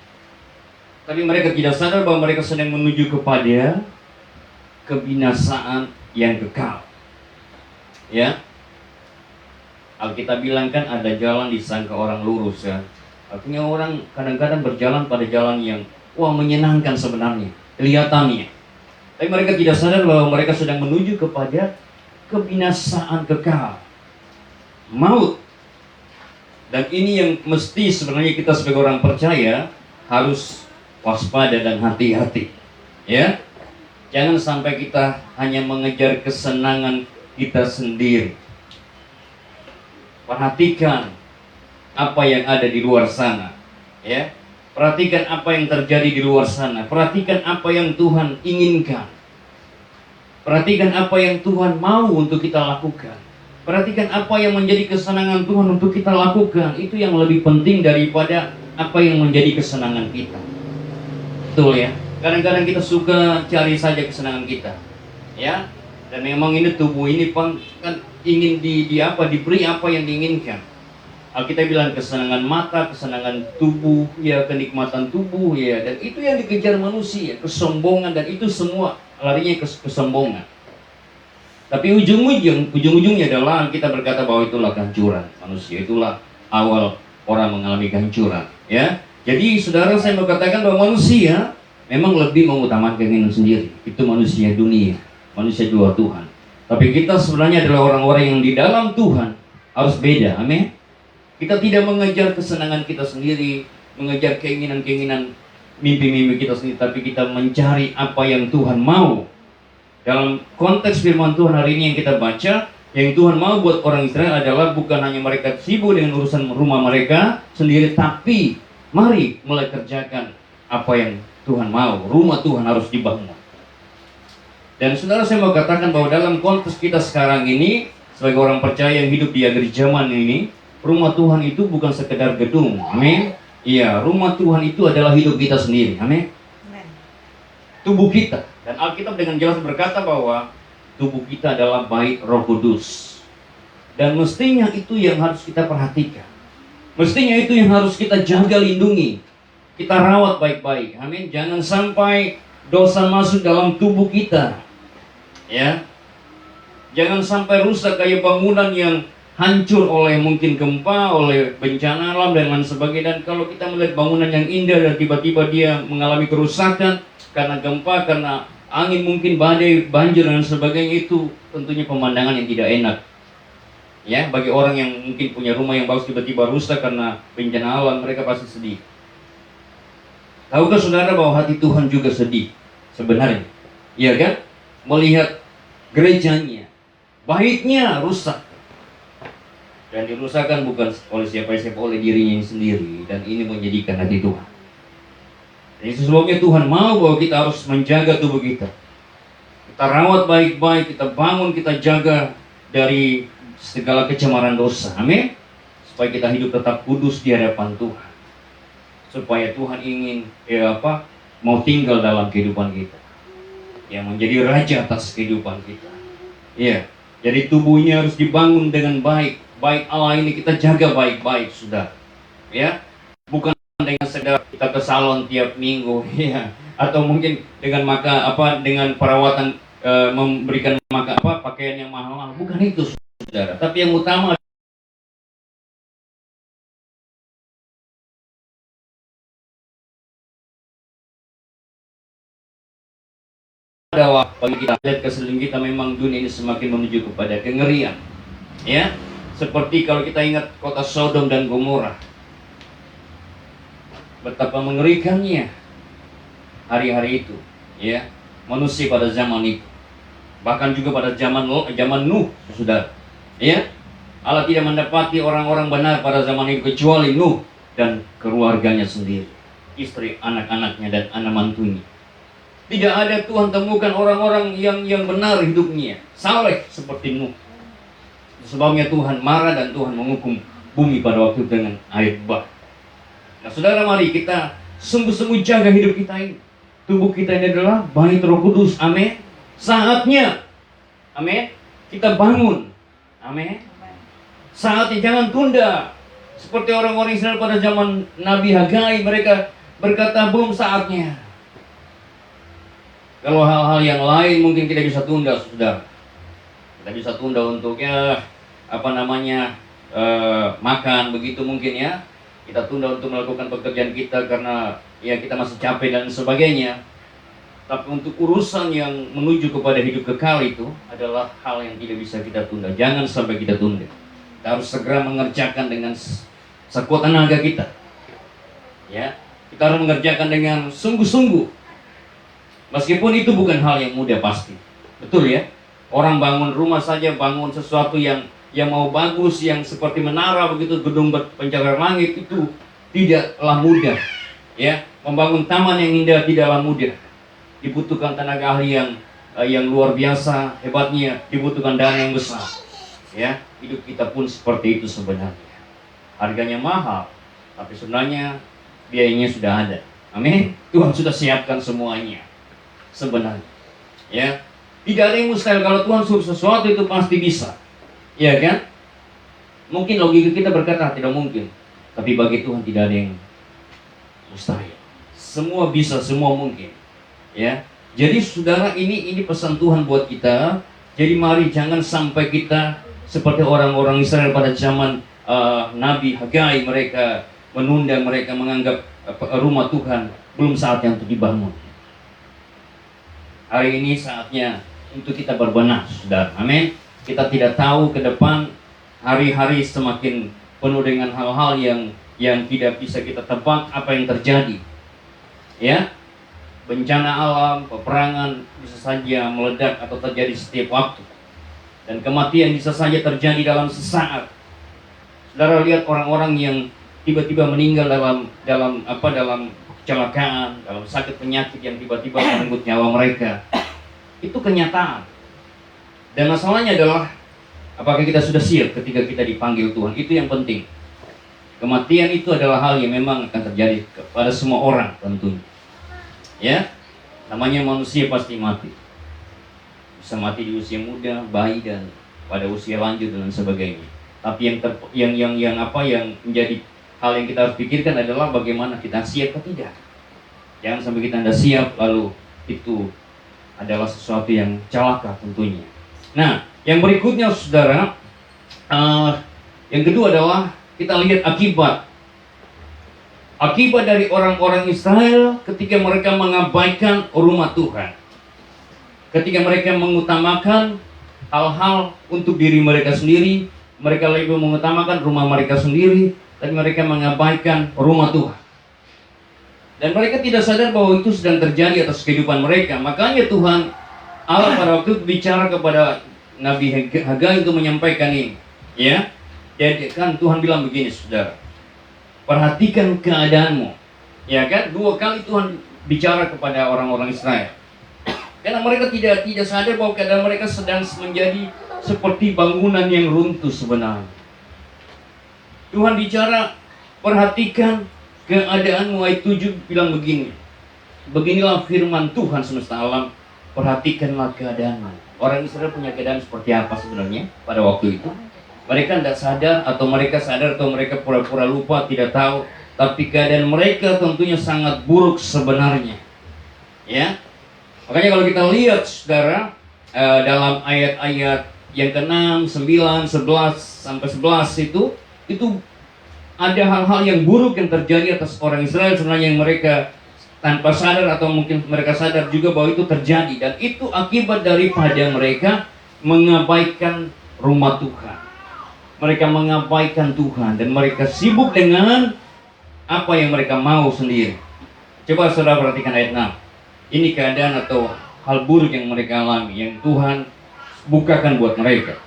[SPEAKER 2] tapi mereka tidak sadar bahwa mereka sedang menuju kepada kebinasaan yang kekal. Ya, Alkitab bilang kan ada jalan disangka orang lurus kan. Artinya orang kadang-kadang berjalan pada jalan yang menyenangkan sebenarnya, kelihatannya. Tapi mereka tidak sadar bahwa mereka sedang menuju kepada kebinasaan kekal, maut. Dan ini yang mesti sebenarnya kita sebagai orang percaya harus waspada dan hati-hati. Ya, jangan sampai kita hanya mengejar kesenangan kita sendiri. Perhatikan apa yang ada di luar sana. Ya, perhatikan apa yang terjadi di luar sana. Perhatikan apa yang Tuhan inginkan. Perhatikan apa yang Tuhan mau untuk kita lakukan. Perhatikan apa yang menjadi kesenangan Tuhan untuk kita lakukan. Itu yang lebih penting daripada apa yang menjadi kesenangan kita. Betul ya. Kadang-kadang kita suka cari saja kesenangan kita. Ya. Dan memang ini tubuh ini kan ingin diberi apa yang diinginkan. Alkitab bilang kesenangan mata, kesenangan tubuh, ya kenikmatan tubuh, ya, dan itu yang dikejar manusia, kesombongan, dan itu semua larinya ke kesombongan. Tapi ujung-ujungnya adalah kita berkata bahwa itulah kehancuran manusia, itulah awal orang mengalami kehancuran. Ya, jadi saudara, saya mau katakan bahwa manusia memang lebih mengutamakan keinginan sendiri. Itu manusia dunia, manusia di luar Tuhan. Tapi kita sebenarnya adalah orang-orang yang di dalam Tuhan harus beda. Amin. Kita tidak mengejar kesenangan kita sendiri, mengejar keinginan-keinginan, mimpi-mimpi kita sendiri, tapi kita mencari apa yang Tuhan mau. Dalam konteks firman Tuhan hari ini yang kita baca, yang Tuhan mau buat orang Israel adalah bukan hanya mereka sibuk dengan urusan rumah mereka sendiri, tapi mari mulai kerjakan apa yang Tuhan mau. Rumah Tuhan harus dibangun. Dan saudara, saya mau katakan bahwa dalam konteks kita sekarang ini, sebagai orang percaya yang hidup di akhir zaman ini, rumah Tuhan itu bukan sekedar gedung. Amin. Iya, rumah Tuhan itu adalah hidup kita sendiri. Amin. Tubuh kita. Dan Alkitab dengan jelas berkata bahwa tubuh kita adalah bait Roh Kudus. Dan mestinya itu yang harus kita perhatikan. Mestinya itu yang harus kita jaga, lindungi. Kita rawat baik-baik. Amin. Jangan sampai dosa masuk dalam tubuh kita. Ya. Jangan sampai rusak kayak bangunan yang hancur oleh mungkin gempa, oleh bencana alam dan lain sebagainya. Dan kalau kita melihat bangunan yang indah dan tiba-tiba dia mengalami kerusakan karena gempa, karena angin, mungkin badai, banjir dan sebagainya, itu tentunya pemandangan yang tidak enak. Ya, bagi orang yang mungkin punya rumah yang bagus tiba-tiba rusak karena bencana alam, mereka pasti sedih. Tahukah saudara bahwa hati Tuhan juga sedih sebenarnya? Iya kan? Melihat gerejanya, baitnya rusak. Dan dirusakkan bukan oleh siapa-siapa, oleh dirinya sendiri. Dan ini menjadikan hati Tuhan. Jadi sebabnya Tuhan mau bahwa kita harus menjaga tubuh kita. Kita rawat baik-baik, kita bangun, kita jaga dari segala kecemaran dosa. Amin. Supaya kita hidup tetap kudus di hadapan Tuhan. Supaya Tuhan ingin mau tinggal dalam kehidupan kita. Yang menjadi raja atas kehidupan kita. Iya. Jadi tubuhnya harus dibangun dengan baik. Baik Allah ini kita jaga baik-baik, sudah. Ya. Bukan dengan sekedar kita ke salon tiap minggu, ya. Atau mungkin dengan dengan perawatan, memberikan pakaian yang mahal-mahal. Bukan itu, saudara. Tapi yang utama adalah bagi kita lihat keseliling kita, memang dunia ini semakin menuju kepada kengerian. Ya. Seperti kalau kita ingat kota Sodom dan Gomora, betapa mengerikannya hari-hari itu, ya, manusia pada zaman itu, bahkan juga pada zaman Nuh, sudah, ya, Allah tidak mendapati orang-orang benar pada zaman itu kecuali Nuh dan keluarganya sendiri, istri, anak-anaknya dan anak mantunya. Tidak ada Tuhan temukan orang-orang yang benar hidupnya, saleh seperti Nuh. Sebabnya Tuhan marah dan Tuhan menghukum bumi pada waktu dengan air bah. Nah saudara, mari kita sungguh-sungguh jaga hidup kita ini. Tubuh kita ini adalah bait Roh Kudus. Amin. Saatnya, amin, kita bangun. Amin. Saatnya, jangan tunda. Seperti orang-orang Israel pada zaman Nabi Hagai, mereka berkata belum saatnya. Kalau hal-hal yang lain mungkin kita bisa tunda, saudara. Kita bisa tunda untuk makan begitu mungkin ya. Kita tunda untuk melakukan pekerjaan kita karena ya kita masih capek dan sebagainya. Tapi untuk urusan yang menuju kepada hidup kekal itu adalah hal yang tidak bisa kita tunda. Jangan sampai kita tunda. Kita harus segera mengerjakan dengan sekuat tenaga kita. Ya, kita harus mengerjakan dengan sungguh-sungguh. Meskipun itu bukan hal yang mudah pasti. Betul ya? Orang bangun rumah saja, bangun sesuatu yang mau bagus, yang seperti menara begitu, gedung pencakar langit, itu tidaklah mudah. Ya, membangun taman yang indah tidaklah mudah. Dibutuhkan tenaga ahli yang luar biasa hebatnya, dibutuhkan dana yang besar. Ya, hidup kita pun seperti itu sebenarnya. Harganya mahal, tapi sebenarnya biayanya sudah ada. Amin. Tuhan sudah siapkan semuanya sebenarnya. Ya, tidak ada yang mustahil. Kalau Tuhan suruh sesuatu itu pasti bisa. Ya kan? Mungkin logika kita berkata tidak mungkin, tapi bagi Tuhan tidak ada yang mustahil. Semua bisa, semua mungkin. Ya. Jadi saudara, ini pesan Tuhan buat kita. Jadi mari jangan sampai kita seperti orang-orang Israel pada zaman Nabi Hagai, mereka menunda, mereka menganggap rumah Tuhan belum saatnya untuk dibangun. Hari ini saatnya untuk kita berbenah, saudara. Amin. Kita tidak tahu ke depan, hari-hari semakin penuh dengan hal-hal yang tidak bisa kita tebak apa yang terjadi. Ya, bencana alam, peperangan bisa saja meledak atau terjadi setiap waktu, dan kematian bisa saja terjadi dalam sesaat. Saudara lihat orang-orang yang tiba-tiba meninggal dalam kecelakaan, dalam sakit penyakit yang tiba-tiba merenggut nyawa mereka. Itu kenyataan. Dan masalahnya adalah apakah kita sudah siap ketika kita dipanggil Tuhan? Itu yang penting. Kematian itu adalah hal yang memang akan terjadi kepada semua orang tentunya. Ya, namanya manusia pasti mati. Bisa mati di usia muda, bayi, dan pada usia lanjut dan sebagainya. Tapi yang menjadi hal yang kita harus pikirkan adalah bagaimana kita siap atau tidak. Jangan sampai kita tidak siap lalu itu adalah sesuatu yang celaka tentunya. Nah, yang berikutnya saudara, yang kedua adalah kita lihat akibat dari orang-orang Israel ketika mereka mengabaikan rumah Tuhan. Ketika mereka mengutamakan hal-hal untuk diri mereka sendiri, mereka lebih mengutamakan rumah mereka sendiri, dan mereka mengabaikan rumah Tuhan. Dan mereka tidak sadar bahwa itu sedang terjadi atas kehidupan mereka. Makanya Tuhan Allah pada waktu itu bicara kepada Nabi Hagai untuk menyampaikan ini. Ya, jadi kan Tuhan bilang begini, saudara. Perhatikan keadaanmu. Ya kan? 2 kali Tuhan bicara kepada orang-orang Israel. Karena mereka tidak sadar bahwa keadaan mereka sedang menjadi seperti bangunan yang runtuh sebenarnya. Tuhan bicara, perhatikan keadaanmu. Ayat 7 bilang begini. Beginilah firman Tuhan semesta alam, perhatikanlah keadaanmu. Orang Israel punya keadaan seperti apa sebenarnya pada waktu itu? Mereka tidak sadar, atau mereka sadar, atau mereka pura-pura lupa, tidak tahu. Tapi keadaan mereka tentunya sangat buruk sebenarnya. Ya, makanya kalau kita lihat saudara, dalam ayat-ayat yang ke-6, 9, 11 sampai 11 itu ada hal-hal yang buruk yang terjadi atas orang Israel sebenarnya, yang mereka tanpa sadar atau mungkin mereka sadar juga bahwa itu terjadi, dan itu akibat daripada mereka mengabaikan rumah Tuhan. Mereka mengabaikan Tuhan dan mereka sibuk dengan apa yang mereka mau sendiri. Coba saudara perhatikan ayat 6. Ini keadaan atau hal buruk yang mereka alami, yang Tuhan bukakan buat mereka.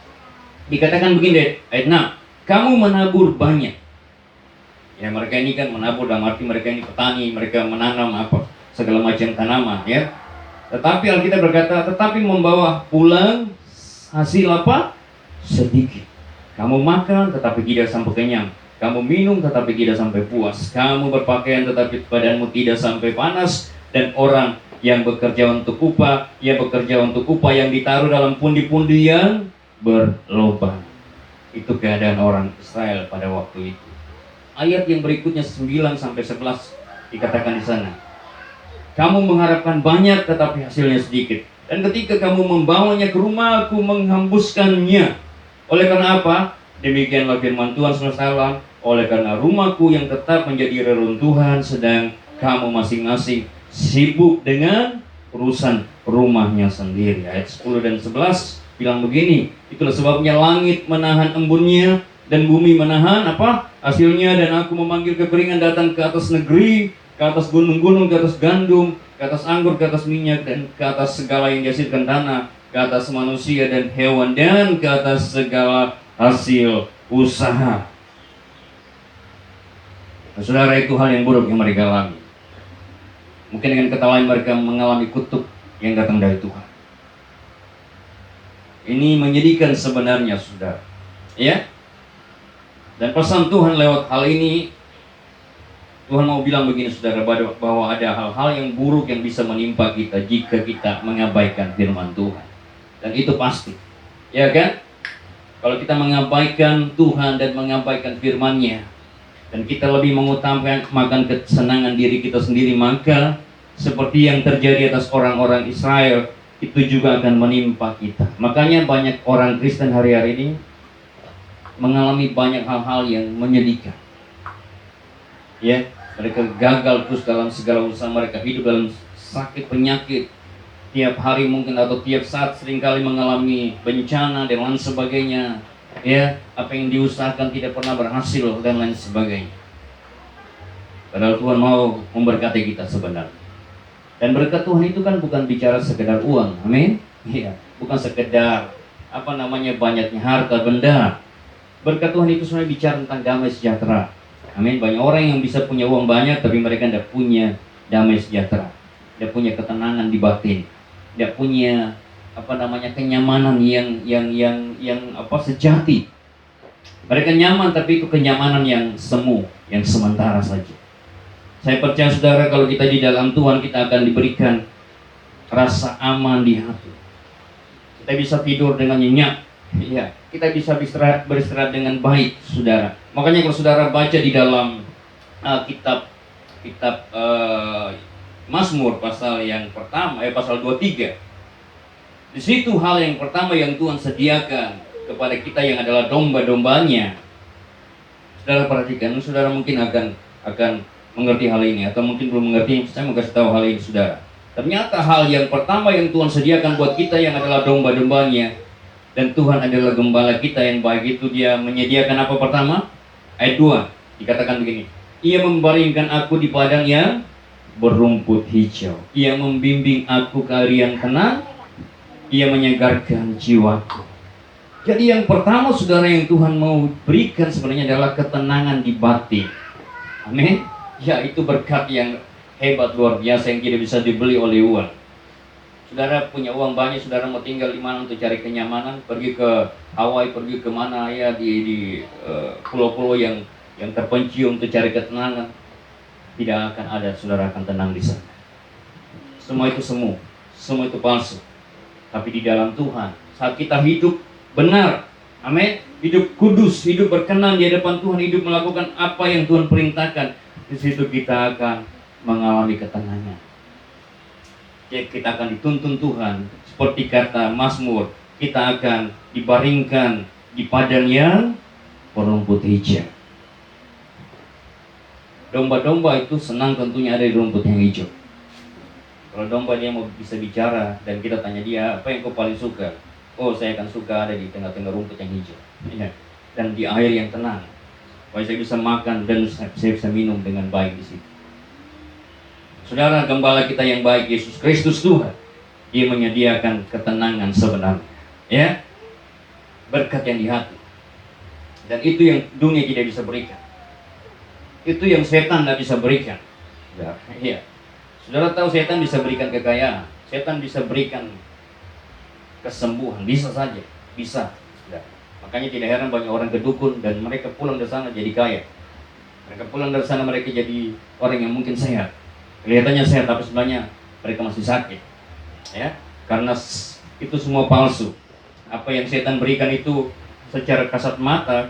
[SPEAKER 2] Dikatakan begini ayat 6, kamu menabur banyak. Ya, mereka ini kan menabur dalam arti mereka ini petani, mereka menanam segala macam tanaman, ya. Tetapi Alkitab berkata, tetapi membawa pulang hasil sedikit. Kamu makan tetapi tidak sampai kenyang. Kamu minum tetapi tidak sampai puas. Kamu berpakaian tetapi badanmu tidak sampai panas. Dan orang yang bekerja untuk upah, yang ditaruh dalam pundi-pundi yang berlobang. Itu keadaan orang Israel pada waktu itu. Ayat yang berikutnya 9 sampai 11 dikatakan di sana. Kamu mengharapkan banyak tetapi hasilnya sedikit. Dan ketika kamu membawanya ke rumah, aku menghembuskannya. Oleh karena apa? Demikianlah firman Tuhan semesta alam. Oleh karena rumahku yang tetap menjadi reruntuhan, sedang kamu masing-masing sibuk dengan urusan rumahnya sendiri. Ayat 10 dan 11 bilang begini, itulah sebabnya langit menahan embunnya dan bumi menahan hasilnya, dan aku memanggil kekeringan datang ke atas negeri, ke atas gunung-gunung, ke atas gandum, ke atas anggur, ke atas minyak, dan ke atas segala yang dihasilkan tanah, ke atas manusia dan hewan, dan ke atas segala hasil usaha. Nah, saudara, itu hal yang buruk yang mereka alami. Mungkin dengan kata lain mereka mengalami kutuk yang datang dari Tuhan. Ini menyedihkan sebenarnya, saudara. Ya. Dan pesan Tuhan lewat hal ini, Tuhan mau bilang begini, saudara, bahwa ada hal-hal yang buruk yang bisa menimpa kita jika kita mengabaikan firman Tuhan. Dan itu pasti. Ya kan? Kalau kita mengabaikan Tuhan dan mengabaikan firman-Nya, dan kita lebih mengutamakan kesenangan diri kita sendiri, maka seperti yang terjadi atas orang-orang Israel, itu juga akan menimpa kita. Makanya banyak orang Kristen hari-hari ini mengalami banyak hal-hal yang menyedihkan. Ya, mereka gagal terus dalam segala usaha mereka, hidup dalam sakit penyakit tiap hari mungkin, atau tiap saat seringkali mengalami bencana dan lain sebagainya. Ya, apa yang diusahakan tidak pernah berhasil dan lain sebagainya. Padahal Tuhan mau memberkati kita sebenarnya. Dan berkat Tuhan itu kan bukan bicara sekedar uang, amin? Iya, bukan sekedar banyaknya harta benda. Berkat Tuhan itu sebenarnya bicara tentang damai sejahtera, amin. Banyak orang yang bisa punya uang banyak, tapi mereka tidak punya damai sejahtera, tidak punya ketenangan di batin, tidak punya kenyamanan yang sejati. Mereka nyaman, tapi itu kenyamanan yang semu, yang sementara saja. Saya percaya, saudara, kalau kita di dalam Tuhan, kita akan diberikan rasa aman di hati. Kita bisa tidur dengan nyenyak, ya. Kita bisa beristirahat dengan baik, saudara. Makanya kalau saudara baca di dalam kitab Mazmur pasal yang pertama, pasal 23. Di situ hal yang pertama yang Tuhan sediakan kepada kita yang adalah domba-dombanya. Saudara perhatikan, saudara mungkin akan mengerti hal ini, atau mungkin belum mengerti. Saya mau kasih tahu hal ini, saudara. Ternyata hal yang pertama yang Tuhan sediakan buat kita yang adalah domba-dombanya, dan Tuhan adalah gembala kita yang baik itu, Dia menyediakan apa pertama? Ayat 2 dikatakan begini, Ia membaringkan aku di padang yang berumput hijau, Ia membimbing aku ke air yang tenang, Ia menyegarkan jiwaku. Jadi yang pertama, saudara, yang Tuhan mau berikan sebenarnya adalah ketenangan di batin. Amin. Ya, itu berkat yang hebat, luar biasa, yang tidak bisa dibeli oleh uang. Saudara punya uang banyak, saudara mau tinggal di mana untuk cari kenyamanan, pergi ke Hawaii, pergi ke mana ya, di pulau-pulau yang terpencil untuk cari ketenangan, tidak akan ada, saudara akan tenang di sana. Semua itu semu, semua itu palsu. Tapi di dalam Tuhan, saat kita hidup benar, amin, hidup kudus, hidup berkenan di hadapan Tuhan, hidup melakukan apa yang Tuhan perintahkan, di situ kita akan mengalami ketenangan. Jadi kita akan dituntun Tuhan, seperti kata Mazmur, kita akan dibaringkan di padang yang berumput hijau. Domba-domba itu senang tentunya ada di rumput yang hijau. Kalau domba dia mau bisa bicara dan kita tanya dia, apa yang kau paling suka? Oh, saya akan suka ada di tengah-tengah rumput yang hijau, ya. Dan di air yang tenang, supaya saya bisa makan dan saya bisa minum dengan baik di situ. Saudara, gembala kita yang baik, Yesus Kristus Tuhan, Dia menyediakan ketenangan sebenarnya, ya, berkat yang di hati. Dan itu yang dunia tidak bisa berikan. Itu yang setan tidak bisa berikan. Ya. Saudara tahu setan bisa berikan kekayaan, setan bisa berikan kesembuhan, bisa saja, bisa. Ya. Makanya tidak heran banyak orang ke dukun dan mereka pulang dari sana jadi kaya. Mereka pulang dari sana mereka jadi orang yang mungkin sehat. Kelihatannya sehat tapi sebenarnya mereka masih sakit. Ya, karena itu semua palsu. Apa yang setan berikan itu secara kasat mata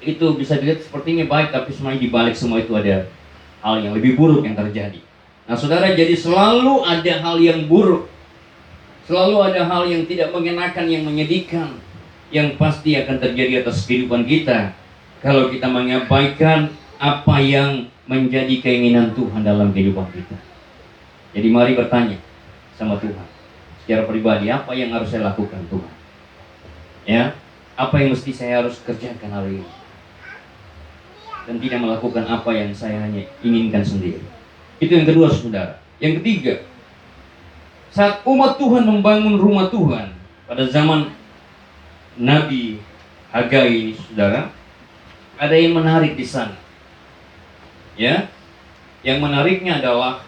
[SPEAKER 2] itu bisa dilihat sepertinya baik, tapi sebenarnya di balik semua itu ada hal yang lebih buruk yang terjadi. Nah, saudara, jadi selalu ada hal yang buruk. Selalu ada hal yang tidak mengenakan, yang menyedihkan, yang pasti akan terjadi atas kehidupan kita kalau kita mengabaikan apa yang menjadi keinginan Tuhan dalam kehidupan kita. Jadi mari bertanya sama Tuhan secara pribadi, apa yang harus saya lakukan, Tuhan? Ya, apa yang mesti saya harus kerjakan hari ini? Dan tidak melakukan apa yang saya hanya inginkan sendiri. Itu yang kedua, saudara. Yang ketiga, saat umat Tuhan membangun rumah Tuhan pada zaman Nabi Hagai ini, saudara, ada yang menarik di sana. Ya, yang menariknya adalah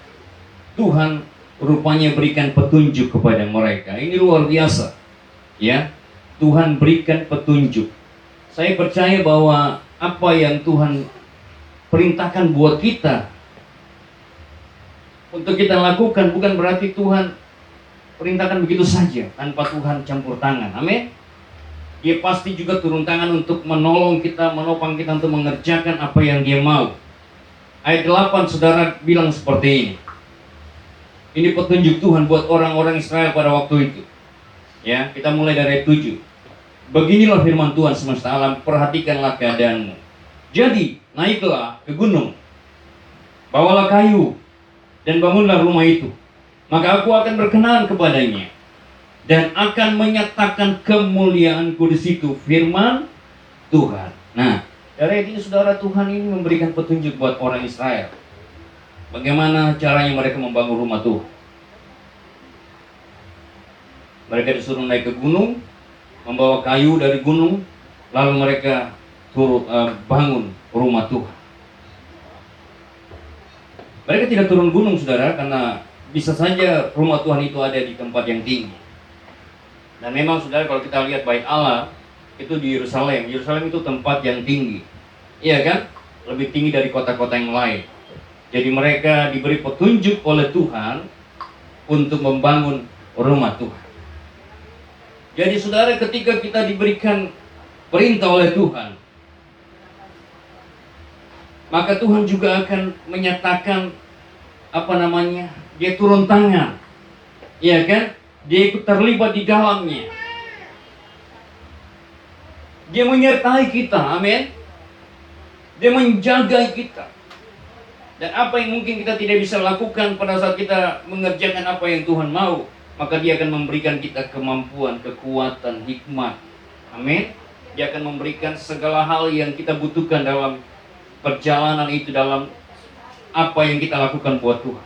[SPEAKER 2] Tuhan rupanya berikan petunjuk kepada mereka. Ini luar biasa. Ya, Tuhan berikan petunjuk. Saya percaya bahwa apa yang Tuhan perintahkan buat kita untuk kita lakukan bukan berarti Tuhan perintahkan begitu saja tanpa Tuhan campur tangan. Amin. Dia pasti juga turun tangan untuk menolong kita, menopang kita untuk mengerjakan apa yang Dia mau. Ayat 8 saudara bilang seperti ini. Ini petunjuk Tuhan buat orang-orang Israel pada waktu itu. Ya, kita mulai dari ayat 7. Beginilah firman Tuhan semesta alam, perhatikanlah keadaanmu. Jadi, naiklah ke gunung, bawalah kayu, dan bangunlah rumah itu. Maka aku akan berkenan kepadanya, dan akan menyatakan kemuliaanku di situ, firman Tuhan. Nah, dari ini saudara, Tuhan ini memberikan petunjuk buat orang Israel. Bagaimana caranya mereka membangun rumah Tuhan. Mereka disuruh naik ke gunung, membawa kayu dari gunung, lalu mereka bangun rumah Tuhan. Mereka tidak turun gunung saudara, karena bisa saja rumah Tuhan itu ada di tempat yang tinggi. Dan memang saudara, kalau kita lihat bait Allah itu di Yerusalem. Yerusalem itu tempat yang tinggi, iya kan? Lebih tinggi dari kota-kota yang lain. Jadi mereka diberi petunjuk oleh Tuhan untuk membangun rumah Tuhan. Jadi saudara, ketika kita diberikan perintah oleh Tuhan, maka Tuhan juga akan menyatakan Dia turun tangan, iya kan? Dia ikut terlibat di dalamnya. Dia menyertai kita, amin. Dia menjaga kita. Dan apa yang mungkin kita tidak bisa lakukan pada saat kita mengerjakan apa yang Tuhan mau, maka Dia akan memberikan kita kemampuan, kekuatan, hikmat. Amin. Dia akan memberikan segala hal yang kita butuhkan dalam perjalanan itu, dalam apa yang kita lakukan buat Tuhan.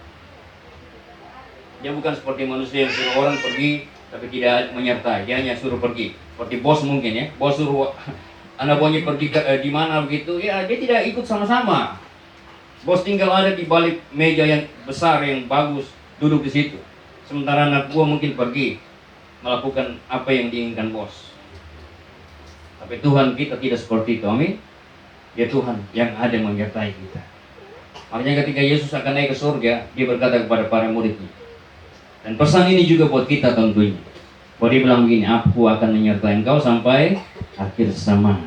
[SPEAKER 2] Dia bukan seperti manusia yang suruh orang pergi tapi tidak menyertai. Dia hanya suruh pergi. Seperti bos mungkin ya. Bos suruh anak buahnya pergi di mana begitu, ya dia tidak ikut sama-sama. Bos tinggal ada di balik meja yang besar, yang bagus, duduk di situ. Sementara anak buah mungkin pergi melakukan apa yang diinginkan bos. Tapi Tuhan kita tidak seperti itu, amin. Dia Tuhan yang ada menyertai kita. Makanya ketika Yesus akan naik ke surga, Dia berkata kepada para muridnya. Dan pesan ini juga buat kita tentunya. Bahwa Dia bilang begini, aku akan menyertai engkau sampai akhir zaman.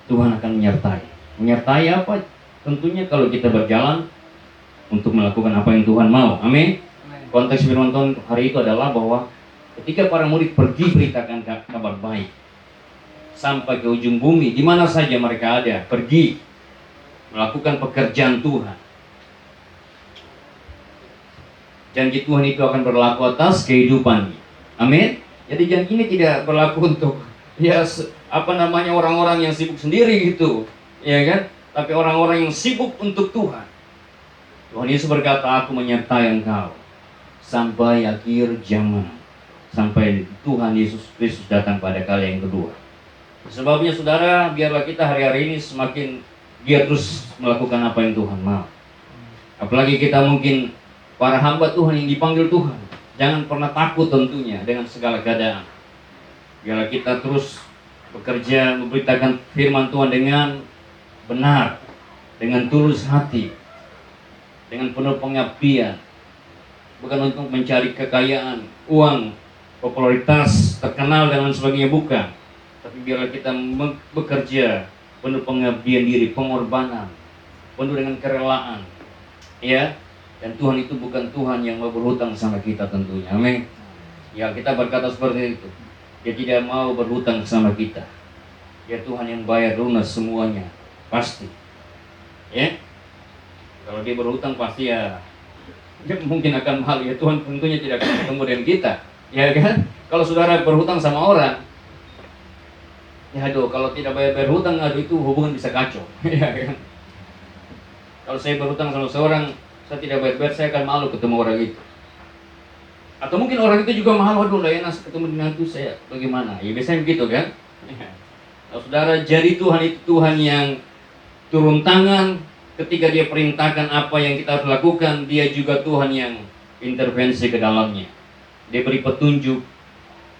[SPEAKER 2] Tuhan akan menyertai. Menyertai apa? Tentunya kalau kita berjalan untuk melakukan apa yang Tuhan mau. Amin. Konteks firman Tuhan hari itu adalah bahwa ketika para murid pergi beritakan kabar baik sampai ke ujung bumi, di mana saja mereka ada, pergi melakukan pekerjaan Tuhan. Janji Tuhan itu akan berlaku atas kehidupannya. Amin. Jadi janji ini tidak berlaku untuk orang-orang yang sibuk sendiri gitu, ya kan? Tapi orang-orang yang sibuk untuk Tuhan. Tuhan Yesus berkata, aku menyertai engkau sampai akhir zaman, sampai Tuhan Yesus Kristus datang pada kali yang kedua. Sebabnya saudara, biarlah kita hari-hari ini semakin giat terus melakukan apa yang Tuhan mau. Apalagi kita mungkin para hamba Tuhan yang dipanggil Tuhan, jangan pernah takut tentunya dengan segala keadaan. Biarlah kita terus bekerja, memberitakan firman Tuhan dengan benar, dengan tulus hati, dengan penuh pengabdian, bukan untuk mencari kekayaan, uang, popularitas, terkenal dan lain sebagainya, bukan. Tapi biarlah kita bekerja penuh pengabdian diri, pengorbanan, penuh dengan kerelaan, ya. Dan Tuhan itu bukan Tuhan yang mau berhutang sama kita tentunya, amin. Ya, kita berkata seperti itu. Dia tidak mau berhutang sama kita. Dia Tuhan yang bayar lunas semuanya, pasti. Ya, kalau dia berhutang pasti ya mungkin akan mahal. Ya Tuhan tentunya tidak akan ketemu dengan kita, ya kan? Kalau saudara berhutang sama orang, ya aduh, kalau tidak bayar hutang, aduh itu hubungan bisa kacau, ya kan? Kalau saya berhutang sama seorang, saya tidak bayar, saya akan malu ketemu orang itu. Atau mungkin orang itu juga malu, aduh lah enak ketemu dengan itu, saya bagaimana? Ya biasanya begitu kan? Kalau saudara, jadi Tuhan itu Tuhan yang turun tangan ketika dia perintahkan apa yang kita harus lakukan. Dia juga Tuhan yang intervensi ke dalamnya. Dia beri petunjuk,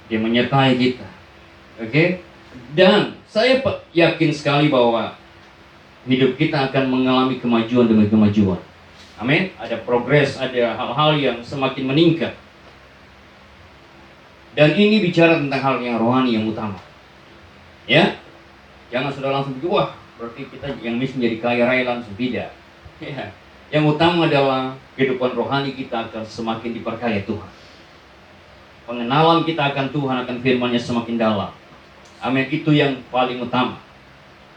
[SPEAKER 2] dia menyertai kita. Oke? Dan saya yakin sekali bahwa hidup kita akan mengalami kemajuan demi kemajuan. Amin. Ada progres, ada hal-hal yang semakin meningkat. Dan ini bicara tentang hal yang rohani yang utama. Ya, jangan sudah langsung begitu, wah berarti kita yang miskin jadi kaya raya langsung, tidak. Ya. Yang utama adalah kehidupan rohani kita akan semakin diperkaya Tuhan. Pengenalan kita akan Tuhan, akan firman-Nya semakin dalam. Amin, itu yang paling utama.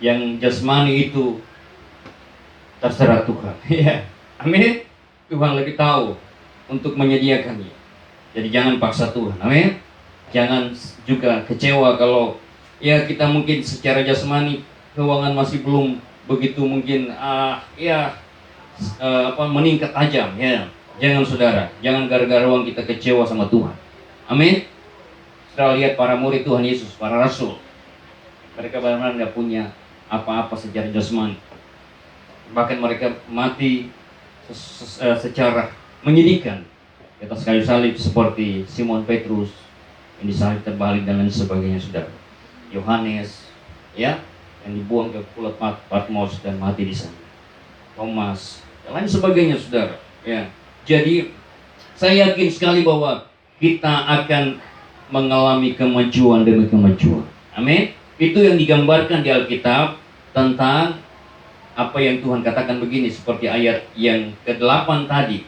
[SPEAKER 2] Yang jasmani itu terserah Tuhan. Ya, amin. Tuhan lebih tahu untuk menyediakannya. Jadi jangan paksa Tuhan. Amin. Jangan juga kecewa kalau ya kita mungkin secara jasmani keuangan masih belum begitu mungkin meningkat tajam. Ya, jangan saudara. Jangan gara-gara uang kita kecewa sama Tuhan. Amin. Setelah lihat para murid Tuhan Yesus, para rasul, mereka benar-benar tidak punya apa-apa secara jasmani. Bahkan mereka mati secara menyedihkan di atas kayu salib, seperti Simon Petrus yang disalib terbalik dan lain sebagainya, saudara. Yohanes, ya, yang dibuang ke pulau Patmos dan mati di sana. Thomas dan lain sebagainya, saudara. Ya, jadi saya yakin sekali bahwa kita akan mengalami kemajuan demi kemajuan. Amin. Itu yang digambarkan di Alkitab tentang apa yang Tuhan katakan begini, seperti ayat yang ke-8 tadi.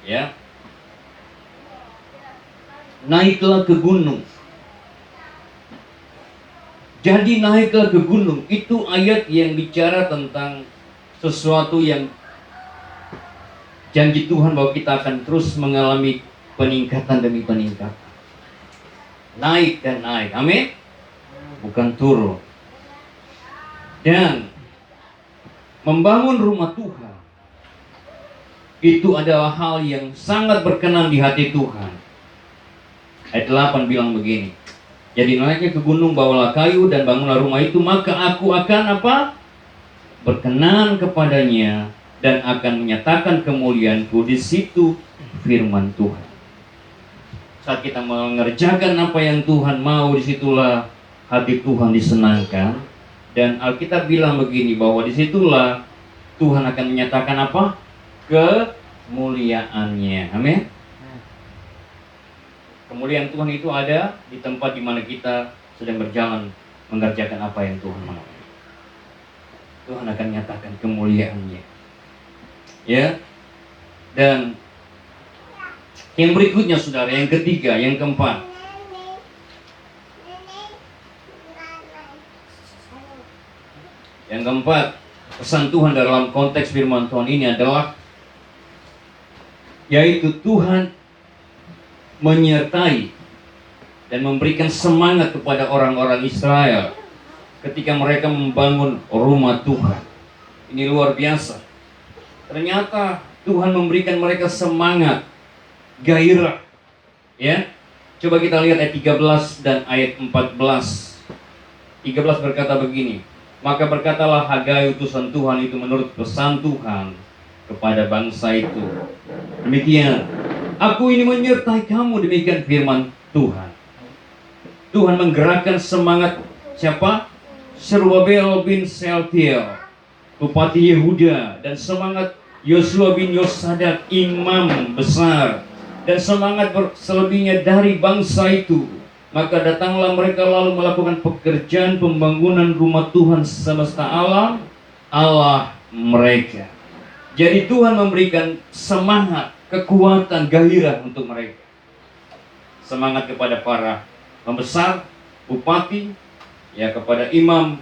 [SPEAKER 2] Ya. Naiklah ke gunung. Jadi naiklah ke gunung, itu ayat yang bicara tentang sesuatu yang janji Tuhan bahwa kita akan terus mengalami peningkatan demi peningkatan. Naik dan naik. Amin. Bukan turun. Dan membangun rumah Tuhan itu adalah hal yang sangat berkenan di hati Tuhan. Ayat 8 bilang begini. Jadi naiknya ke gunung, bawalah kayu dan bangunlah rumah itu, maka aku akan apa? Berkenan kepadanya dan akan menyatakan kemuliaanku di situ, firman Tuhan. Saat kita mengerjakan apa yang Tuhan mau, disitulah hati Tuhan disenangkan. Dan Alkitab bilang begini, bahwa disitulah Tuhan akan menyatakan apa? Kemuliaannya. Amin. Kemuliaan Tuhan itu ada di tempat di mana kita sedang berjalan mengerjakan apa yang Tuhan mau. Tuhan akan menyatakan kemuliaannya. Ya. Dan yang berikutnya, saudara, yang ketiga, yang keempat. Yang keempat, pesan Tuhan dalam konteks firman Tuhan ini adalah, yaitu Tuhan menyertai dan memberikan semangat kepada orang-orang Israel ketika mereka membangun rumah Tuhan. Ini luar biasa. Ternyata Tuhan memberikan mereka semangat, gairah. Ya. Coba kita lihat ayat 13 dan ayat 14. 13 berkata begini, maka berkatalah Hagai utusan Tuhan itu menurut pesan Tuhan kepada bangsa itu. Demikian, aku ini menyertai kamu, demikian firman Tuhan. Tuhan menggerakkan semangat siapa? Zerubbabel bin Shealtiel, Bupati Yehuda, dan semangat Yosua bin Yosadak, imam besar, dan semangat selebihnya dari bangsa itu. Maka datanglah mereka lalu melakukan pekerjaan pembangunan rumah Tuhan semesta alam, Allah mereka. Jadi Tuhan memberikan semangat, kekuatan, gairah untuk mereka. Semangat kepada para pembesar, bupati, ya, kepada imam,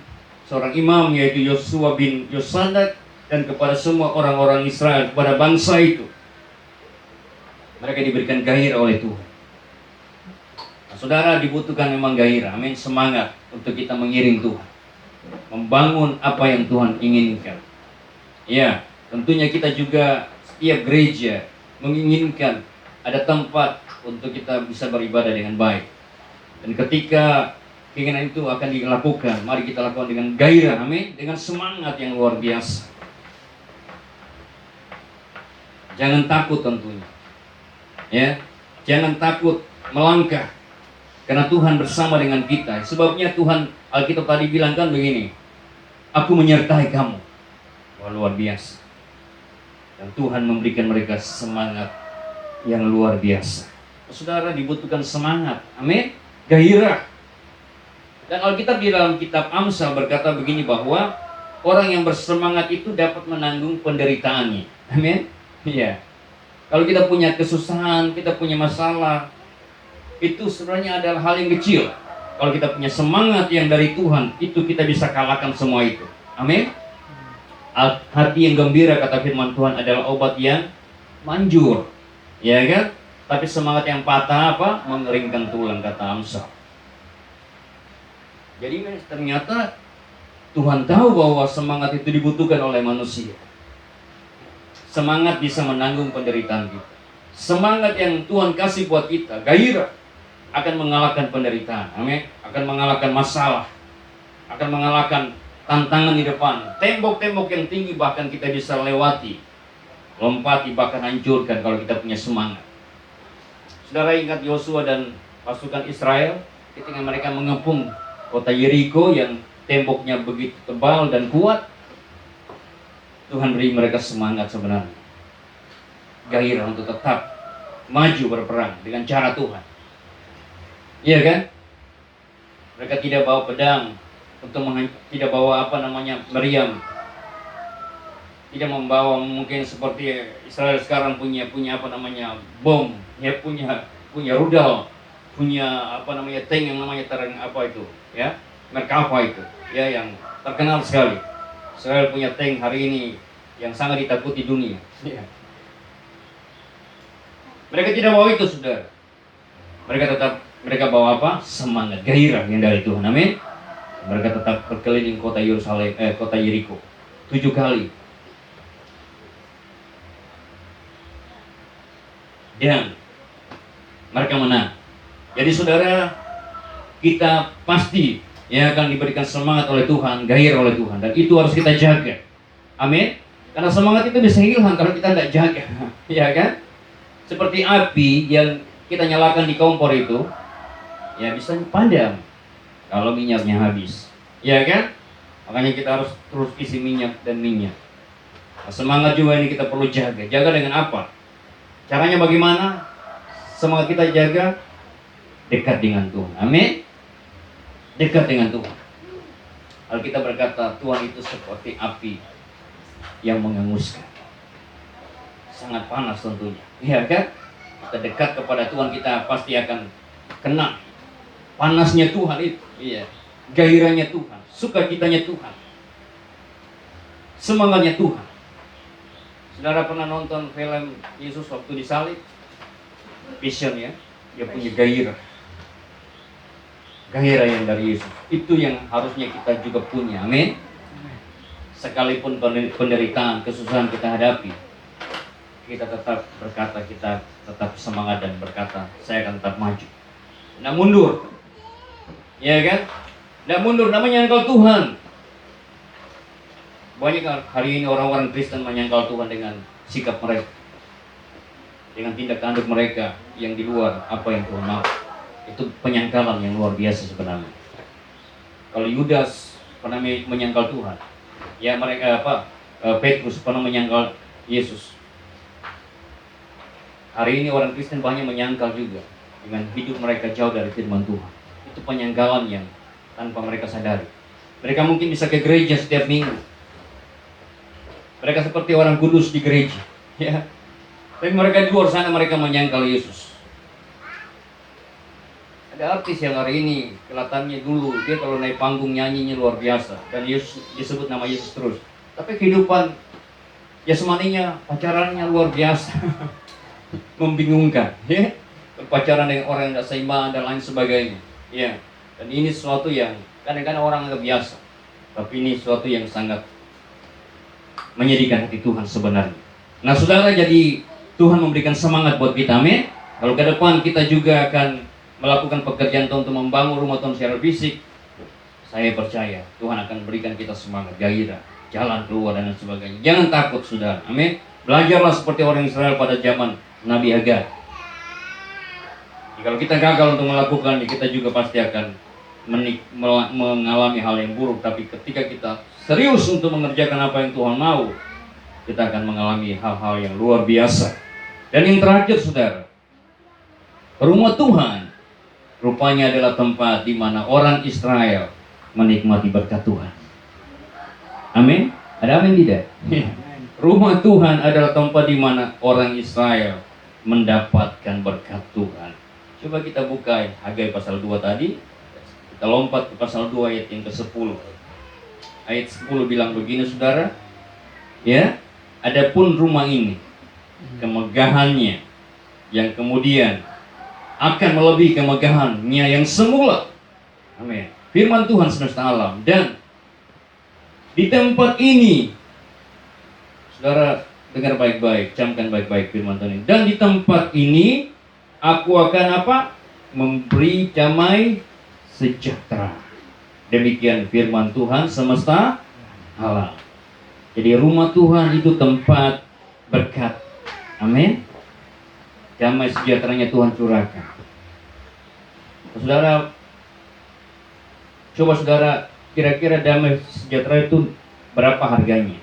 [SPEAKER 2] seorang imam yaitu Yosua bin Yosadak, dan kepada semua orang-orang Israel, kepada bangsa itu. Mereka diberikan gairah oleh Tuhan. Nah, saudara, dibutuhkan memang gairah, amin, semangat untuk kita mengiring Tuhan, membangun apa yang Tuhan inginkan. Ya, tentunya kita juga setiap gereja menginginkan ada tempat untuk kita bisa beribadah dengan baik. Dan ketika keinginan itu akan dilakukan. Mari kita lakukan dengan gairah, amin, dengan semangat yang luar biasa. Jangan takut tentunya, ya, jangan takut melangkah, karena Tuhan bersama dengan kita. Sebabnya Tuhan, Alkitab tadi bilang kan begini, aku menyertai kamu. Wah, luar biasa. Dan Tuhan memberikan mereka semangat yang luar biasa. Saudara, dibutuhkan semangat, amin, gairah. Dan Alkitab di dalam kitab Amsal berkata begini, bahwa orang yang bersemangat itu dapat menanggung penderitaannya, amin. Iya. Kalau kita punya kesusahan, kita punya masalah, itu sebenarnya adalah hal yang kecil. Kalau kita punya semangat yang dari Tuhan, itu kita bisa kalahkan semua itu. Amin. Hati yang gembira, kata firman Tuhan, adalah obat yang manjur, ya kan? Tapi semangat yang patah apa? Mengeringkan tulang, kata Amsal. Jadi ternyata Tuhan tahu bahwa semangat itu dibutuhkan oleh manusia. Semangat bisa menanggung penderitaan kita. Semangat yang Tuhan kasih buat kita, gairah, akan mengalahkan penderitaan, amin. Akan mengalahkan masalah, akan mengalahkan tantangan di depan. Tembok-tembok yang tinggi bahkan kita bisa lewati, lompati, bahkan hancurkan kalau kita punya semangat. Saudara ingat Yosua dan pasukan Israel ketika mereka mengepung kota Yeriko yang temboknya begitu tebal dan kuat. Tuhan beri mereka semangat sebenarnya, gairah untuk tetap maju berperang dengan cara Tuhan. Iya kan? Mereka tidak bawa pedang tidak bawa meriam, tidak membawa mungkin seperti Israel sekarang punya bom, ya, punya rudal, punya tank yang namanya ya, Merkava itu, ya, yang terkenal sekali. Israel punya tank hari ini yang sangat ditakuti dunia. Ya. Mereka tidak bawa itu, saudara. Mereka bawa apa? Semangat, gairah yang dari Tuhan. Amin. Mereka tetap berkeliling kota kota Yeriko 7 kali. Dan mereka menang. Jadi saudara, kita pasti akan diberikan semangat oleh Tuhan, gairah oleh Tuhan, dan itu harus kita jaga. Amin. Karena semangat itu bisa hilang kalau kita tidak jaga. Ya kan? Seperti api yang kita nyalakan di kompor itu, ya bisa padam kalau minyaknya habis. Ya kan? Makanya kita harus terus isi minyak dan minyak. Nah, semangat juga ini kita perlu jaga. Jaga dengan apa? Caranya bagaimana? Semangat kita jaga dekat dengan Tuhan. Amin. Dekat dengan Tuhan. Alkitab berkata Tuhan itu seperti api yang menghanguskan. Sangat panas tentunya. Ya kan? Kita dekat kepada Tuhan, kita pasti akan kena panasnya Tuhan itu. Iya. Gairahnya Tuhan, sukacitanya Tuhan, semangatnya Tuhan. Saudara pernah nonton film Yesus waktu disalib? Vision, ya. Dia punya gairah. Gairah yang dari Yesus. Itu yang harusnya kita juga punya. Amin. Sekalipun penderitaan, kesusahan kita hadapi, kita tetap berkata, kita tetap semangat dan berkata, saya akan tetap maju. Nggak mundur. Ya kan? Nggak mundur, namanya menyangkal Tuhan. Banyak hari ini orang-orang Kristen menyangkal Tuhan dengan sikap mereka, dengan tindak tanduk mereka yang di luar apa yang Tuhan mau. Itu penyangkalan yang luar biasa sebenarnya. Kalau Yudas pernah menyangkal Tuhan, ya mereka Petrus pernah menyangkal Yesus. Hari ini orang Kristen banyak menyangkal juga dengan hidup mereka jauh dari firman Tuhan. Itu penyangkalan yang tanpa mereka sadari. Mereka mungkin bisa ke gereja setiap minggu. Mereka seperti orang kudus di gereja, ya. Tapi mereka di luar sana mereka menyangkal Yesus. Ada artis yang hari ini kelihatannya dulu dia kalau naik panggung nyanyinya luar biasa dan Yesus disebut nama Yesus terus. Tapi kehidupan jasmaninya, pacarannya luar biasa, membingungkan, ya. Berpacaran dengan orang yang tidak seimbang dan lain sebagainya, ya. Dan ini sesuatu yang kadang-kadang orang anggap biasa, tapi ini sesuatu yang sangat menyedihkan hati Tuhan sebenarnya. Nah, saudara, jadi Tuhan memberikan semangat buat kita, amin. Kalau ke depan kita juga akan melakukan pekerjaan Tuhan untuk membangun rumah Tuhan secara fisik, saya percaya Tuhan akan berikan kita semangat, gairah, jalan keluar dan lain sebagainya. Jangan takut saudara, amin. Belajarlah seperti orang Israel pada zaman Nabi Hagar. Kalau kita gagal untuk melakukannya, kita juga pasti akan mengalami hal yang buruk. Tapi ketika kita serius untuk mengerjakan apa yang Tuhan mau, kita akan mengalami hal-hal yang luar biasa. Dan yang terakhir saudara, rumah Tuhan rupanya adalah tempat di mana orang Israel menikmati berkat Tuhan. Amin. Ada amin tidak? Rumah Tuhan adalah tempat di mana orang Israel mendapatkan berkat Tuhan. Coba kita buka Hagai pasal 2 tadi. Kita lompat ke pasal 2 ayat yang ke-10. Ayat 10 bilang begini saudara. Ya, adapun rumah ini, kemegahannya yang kemudian akan melebihi kemegahannya yang semula. Amin. Firman Tuhan semesta alam. Dan di tempat ini, saudara dengar baik-baik, camkan baik-baik firman Tuhan ini. Dan di tempat ini aku akan apa? Memberi damai sejahtera. Demikian firman Tuhan semesta alam. Jadi rumah Tuhan itu tempat berkat. Amin. Damai sejahteranya Tuhan curahkan. Saudara, coba saudara kira-kira damai sejahtera itu berapa harganya?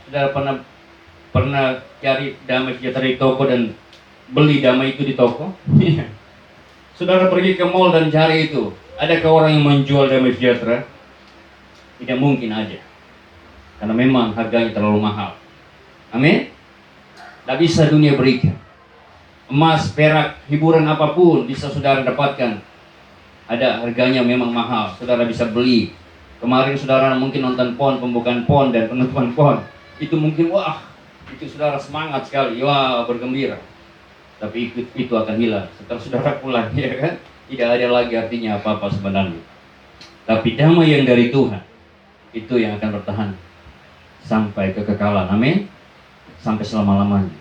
[SPEAKER 2] Saudara pernah cari damai sejahtera di toko dan beli damai itu di toko? Saudara pergi ke mall dan cari itu. Adakah orang yang menjual damai sejahtera? Tidak mungkin aja. Karena memang harganya terlalu mahal. Amin. Tidak bisa dunia berikan. Emas, perak, hiburan apapun bisa saudara dapatkan. Ada harganya memang mahal. Saudara bisa beli. Kemarin saudara mungkin nonton PON, pembukaan PON dan penutupan PON. Itu mungkin wah, itu saudara semangat sekali. Wah, bergembira. Tapi itu akan hilang setelah saudara pulang, ya kan? Tidak ada lagi artinya apa-apa sebenarnya. Tapi damai yang dari Tuhan, itu yang akan bertahan sampai kekekalan. Amin. Sampai selama-lamanya.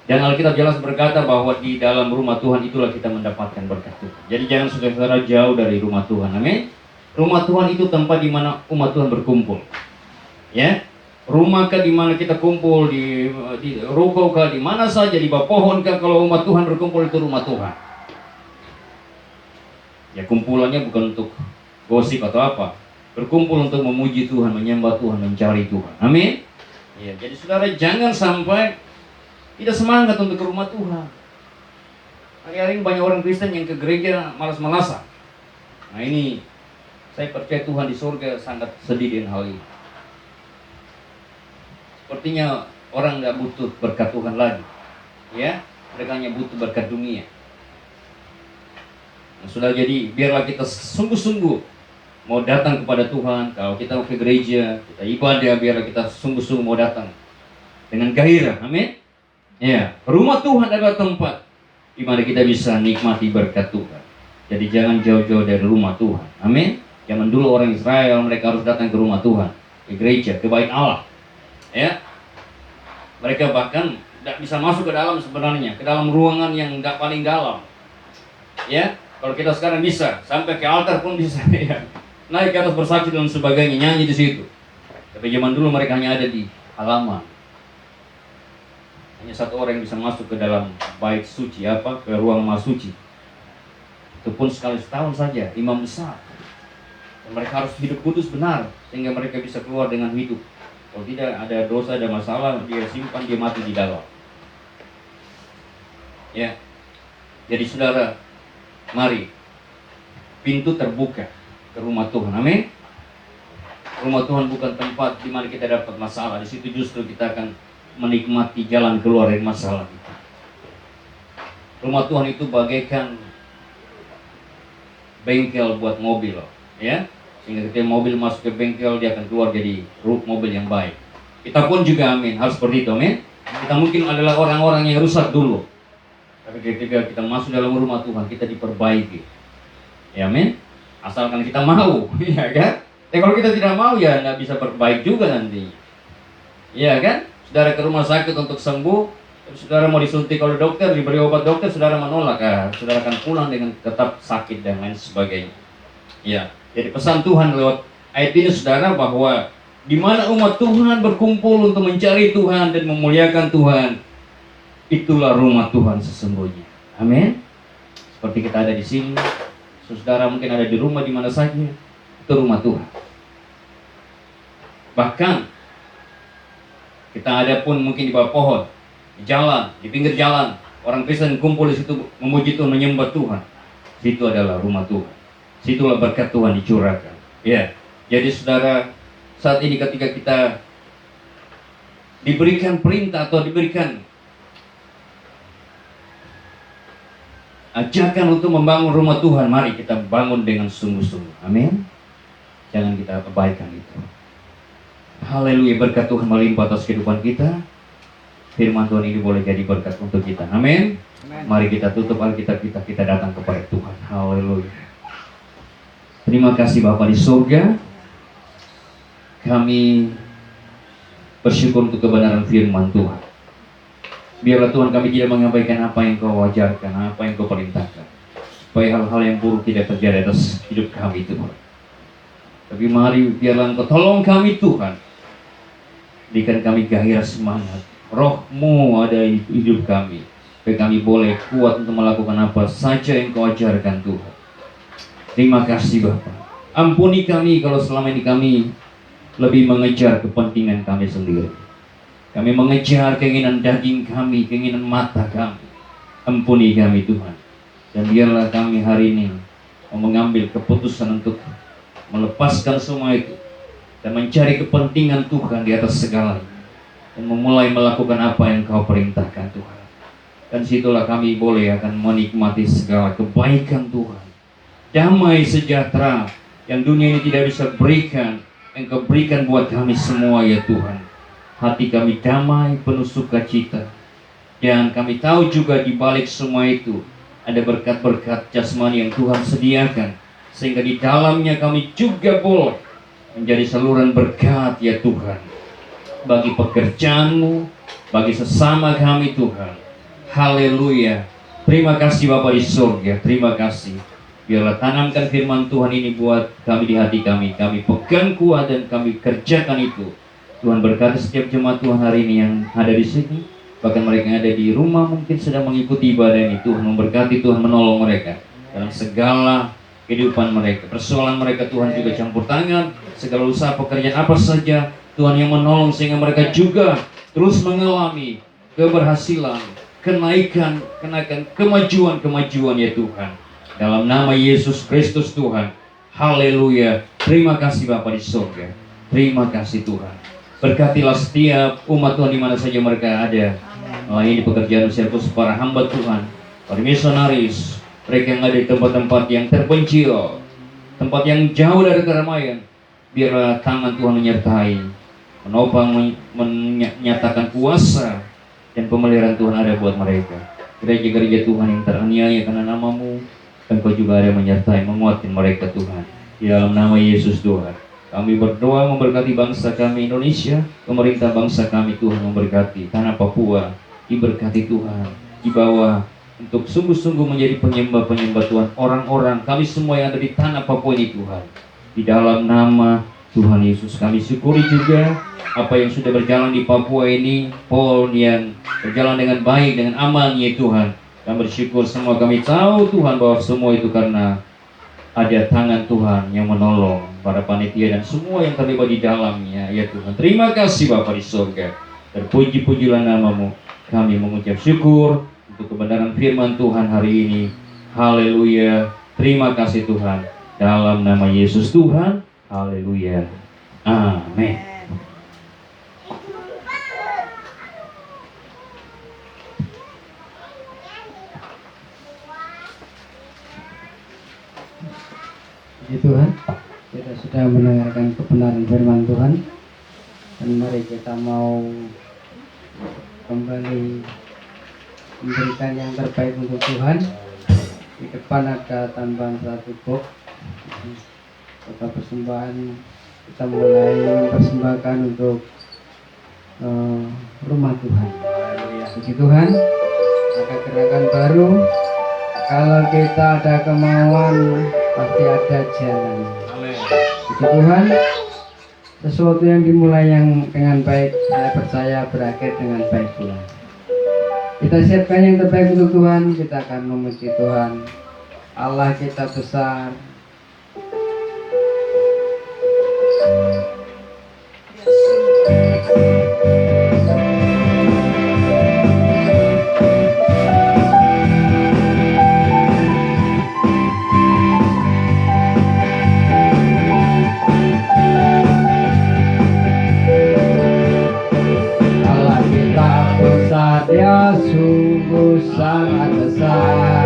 [SPEAKER 2] Dan Alkitab jelas berkata bahwa di dalam rumah Tuhan itulah kita mendapatkan berkat Tuhan. Jadi jangan saudara jauh dari rumah Tuhan. Amin. Rumah Tuhan itu tempat di mana umat Tuhan berkumpul. Ya. Rumah kah di mana kita kumpul, di ruko kah, di mana saja, di bawah pohon kah, kalau umat Tuhan berkumpul itu rumah Tuhan. Ya kumpulannya bukan untuk gosip atau apa. Berkumpul untuk memuji Tuhan, menyembah Tuhan, mencari Tuhan. Amin. Ya, jadi saudara jangan sampai tidak semangat untuk ke rumah Tuhan. Hari-hari banyak orang Kristen yang ke gereja malas-malasan. Nah ini, saya percaya Tuhan di surga sangat sedih dengan hal ini. Sepertinya orang nggak butuh berkat Tuhan lagi. Ya, mereka hanya butuh berkat dunia. Nah, sudah jadi, biarlah kita sungguh-sungguh mau datang kepada Tuhan. Kalau kita mau ke gereja, kita ibadah, biarlah kita sungguh-sungguh mau datang dengan gairah. Amin. Ya, rumah Tuhan adalah tempat di mana kita bisa nikmati berkat Tuhan. Jadi jangan jauh-jauh dari rumah Tuhan. Amin. Zaman dulu orang Israel mereka harus datang ke rumah Tuhan, ke gereja, ke bait Allah. Ya, mereka bahkan tidak bisa masuk ke dalam sebenarnya, ke dalam ruangan yang nggak paling dalam. Ya, kalau kita sekarang bisa sampai ke altar pun bisa, ya. Naik ke atas bersaksi dan sebagainya, nyanyi di situ. Tapi zaman dulu mereka hanya ada di halaman. Hanya satu orang yang bisa masuk ke dalam bait suci, ke ruang maha suci. Itu pun sekali setahun saja, imam besar. Dan mereka harus hidup kudus benar sehingga mereka bisa keluar dengan hidup. Kalau tidak ada dosa, ada masalah, dia simpan, dia mati di dalam. Ya, jadi saudara, mari pintu terbuka ke rumah Tuhan. Amin. Rumah Tuhan bukan tempat di mana kita dapat masalah. Di situ justru kita akan menikmati jalan keluar dari masalah kita. Rumah Tuhan itu bagaikan bengkel buat mobil, ya. Sehingga ketika mobil masuk ke bengkel, dia akan keluar jadi mobil yang baik. Kita pun juga amin, harus seperti itu, amin. Kita mungkin adalah orang-orang yang rusak dulu. Tapi ketika kita masuk dalam rumah Tuhan, kita diperbaiki. Ya amin. Asalkan kita mau, ya kan? Kalau kita tidak mau, ya nggak bisa perbaik juga nanti. Ya kan? Saudara ke rumah sakit untuk sembuh, Saudara mau disuntik oleh dokter, diberi obat dokter, saudara menolak, saudara akan pulang dengan tetap sakit dan lain sebagainya. Ya, jadi pesan Tuhan lewat ayat ini saudara, bahwa di mana umat Tuhan berkumpul untuk mencari Tuhan dan memuliakan Tuhan, itulah rumah Tuhan sesungguhnya. Amin. Seperti kita ada di sini, saudara mungkin ada di rumah di mana saja, itu rumah Tuhan. Bahkan kita ada pun mungkin di bawah pohon, di jalan, di pinggir jalan, orang Kristen kumpul di situ memuji Tuhan, menyembah Tuhan. Situ adalah rumah Tuhan. Situlah berkat Tuhan dicurahkan. Ya, jadi saudara, saat ini ketika kita diberikan perintah atau diberikan ajakan untuk membangun rumah Tuhan, mari kita bangun dengan sungguh-sungguh. Amin. Jangan kita abaikan itu. Haleluya, berkat Tuhan melimpah atas kehidupan kita. Firman Tuhan ini boleh jadi berkat untuk kita. Amin. Mari kita tutup Alkitab kita datang kepada Tuhan. Haleluya. Terima kasih Bapa di surga. Kami bersyukur untuk kebenaran firman Tuhan. Biarlah Tuhan kami tidak menyampaikan apa yang Kau wajarkan, apa yang Kau perintahkan, supaya hal-hal yang buruk tidak terjadi atas hidup kami Tuhan. Tapi mari biarlah Engkau tolong kami Tuhan. Berikan kami gairah semangat, Roh-Mu ada di hidup kami, supaya kami boleh kuat untuk melakukan apa saja yang Kau ajarkan Tuhan. Terima kasih Bapa. Ampuni kami kalau selama ini kami lebih mengejar kepentingan kami sendiri. Kami mengejar keinginan daging kami, keinginan mata kami. Ampuni kami Tuhan. Dan biarlah kami hari ini mengambil keputusan untuk melepaskan semua itu dan mencari kepentingan Tuhan di atas segalanya, dan memulai melakukan apa yang Kau perintahkan Tuhan. Dan situlah kami boleh akan menikmati segala kebaikan Tuhan, damai sejahtera yang dunia ini tidak bisa berikan, yang Kau berikan buat kami semua ya Tuhan. Hati kami damai, penuh sukacita. Dan kami tahu juga di balik semua itu ada berkat-berkat jasmani yang Tuhan sediakan, sehingga di dalamnya kami juga boleh menjadi saluran berkat ya Tuhan, bagi pekerjaan-Mu, bagi sesama kami Tuhan. Haleluya. Terima kasih Bapa di surga. Terima kasih. Biarlah tanamkan firman Tuhan ini buat kami di hati kami. Kami pegang kuat dan kami kerjakan itu. Tuhan berkati setiap jemaat Tuhan hari ini yang ada di sini. Bahkan mereka yang ada di rumah mungkin sedang mengikuti ibadah ini. Tuhan memberkati, Tuhan menolong mereka dalam segala kehidupan mereka. Persoalan mereka Tuhan juga campur tangan. Segala usaha pekerjaan apa saja Tuhan yang menolong, sehingga mereka juga terus mengalami keberhasilan, kenaikan, kemajuan ya Tuhan. Dalam nama Yesus Kristus Tuhan. Haleluya. Terima kasih Bapa di surga. Terima kasih Tuhan. Berkatilah setiap umat Tuhan di mana saja mereka ada. Melayani pekerjaan sirkus para hamba Tuhan, para misionaris, mereka yang ada di tempat-tempat yang terpencil, tempat yang jauh dari keramaian. Biarlah tangan Tuhan menyertai, menopang, menyatakan kuasa dan pemeliharaan Tuhan ada buat mereka. Gereja-gereja Tuhan yang teraniaya karena nama-Mu, Engkau juga ada menyertai, menguatkan mereka Tuhan. Di dalam nama Yesus Tuhan, kami berdoa memberkati bangsa kami Indonesia, pemerintah bangsa kami Tuhan memberkati, tanah Papua diberkati Tuhan, dibawa untuk sungguh-sungguh menjadi penyembah-penyembah Tuhan, orang-orang kami semua yang ada di tanah Papua ini Tuhan. Di dalam nama Tuhan Yesus kami syukuri juga apa yang sudah berjalan di Papua ini, PON yang berjalan dengan baik, dengan aman ya Tuhan. Kami bersyukur, semua kami tahu Tuhan bahwa semua itu karena ada tangan Tuhan yang menolong para panitia dan semua yang terlibat di dalamnya ya Tuhan. Terima kasih Bapa di surga. Terpuji-pujilah nama-Mu. Kami mengucap syukur untuk kebenaran firman Tuhan hari ini. Haleluya. Terima kasih Tuhan. Dalam nama Yesus Tuhan. Haleluya. Amin.
[SPEAKER 1] Puji Tuhan, kita sudah mendengarkan kebenaran firman Tuhan, dan mari kita mau kembali memberikan yang terbaik untuk Tuhan. Di depan ada tambahan satu box kota persembahan. Kita mulai mempersembahkan untuk rumah Tuhan.
[SPEAKER 2] Haleluya.
[SPEAKER 1] Puji Tuhan, ada gerakan baru. Kalau kita ada kemauan, pasti ada jalan. Puji Tuhan, sesuatu yang dimulai yang dengan baik, saya percaya berakhir dengan baik pula. Kita siapkan yang terbaik untuk Tuhan, kita akan memuji Tuhan. Allah kita besar. Allah kita besar, Dia sungguh sangat besar.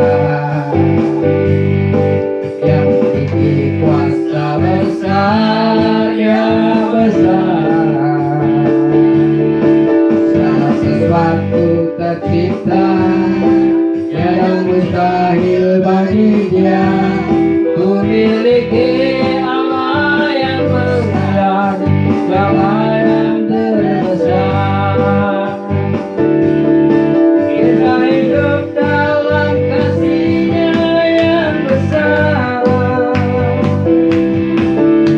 [SPEAKER 1] Yang memiliki kuasa besar, Dia besar. Segala sesuatu tercipta, tiada mustahil bagi Dia. Ku miliki Allah yang besar, Allah yang terbesar. Kita hidup dalam kasih-Nya yang besar.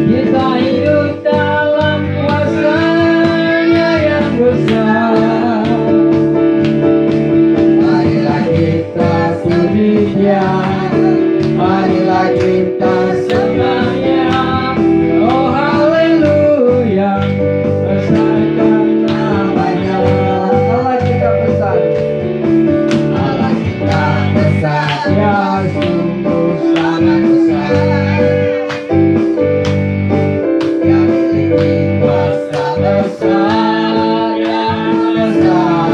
[SPEAKER 1] Kita hidup dalam kuasa-Nya yang besar. Marilah kita puji Dia, marilah kita sembah Dia. Oh haleluya, besarkan namanya. Allah kita besar, Allah kita besar, Dia sungguh sangat besar. Yang memiliki kuasa besar, yang besar.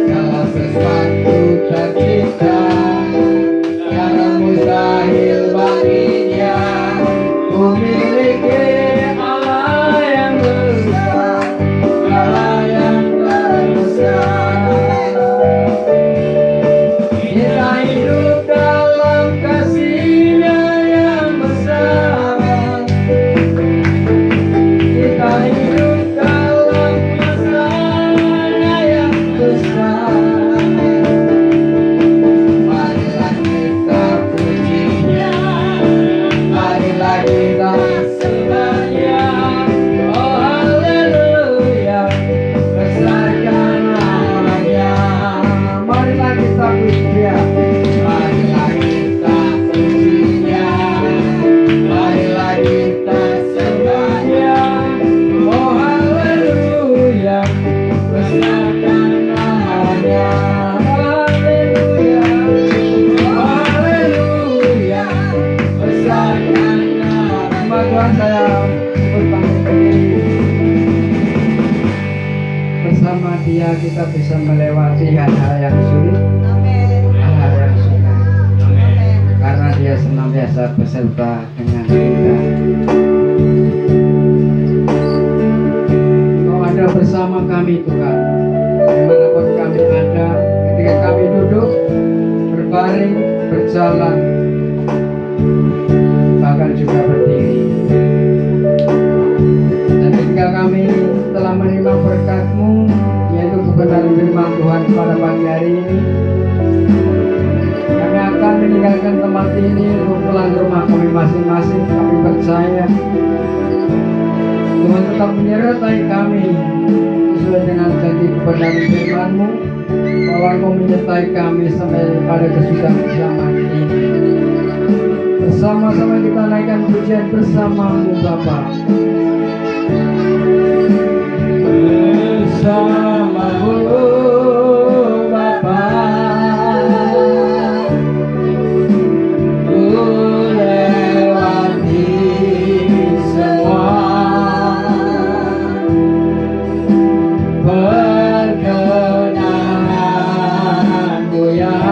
[SPEAKER 1] Segala sesuatu tercipta, tiada mustahil bagi Dia. Ku miliki Allah yang besar, Allah yang terbesar. Kita hidup dalam kasih-Nya yang besar. Kita hidup dalam kuasa-Nya yang besar. Marilah kita puji Dia, marilah kita sembah Dia. Oh haleluya, besarkan namanya. Marilah kita puji Dia, marilah kita puji Dia, marilah kita sembah Dia. Oh haleluya, besarkan namanya. Haleluya, haleluya, besarkan nama Tuhan. Saya bersama Dia kita bisa melewati hal-hal yang sulit, hal-hal yang sulit, karena Dia senantiasa beserta dengan kita. Kau ada bersama kami Tuhan, dimanapun kami ada, ketika kami duduk, berbaring, berjalan, bahkan juga berdiri. Dan ketika kami telah menerima berkat-Mu, yaitu kebenaran firman Tuhan pada pagi hari ini, kami akan meninggalkan tempat ini untuk pulang ke rumah kami masing-masing. Kami percaya Tuhan tetap menyertai kami sesuai dengan janji kebenaran firman-Mu, bahwa Engkau menyertai kami sampai pada kesudahan zaman ini. Bersama-sama kita naikkan pujian bersama-Mu Bapa. Bersama-Mu Bapa, ku lewati semua perkenanan-Mu yang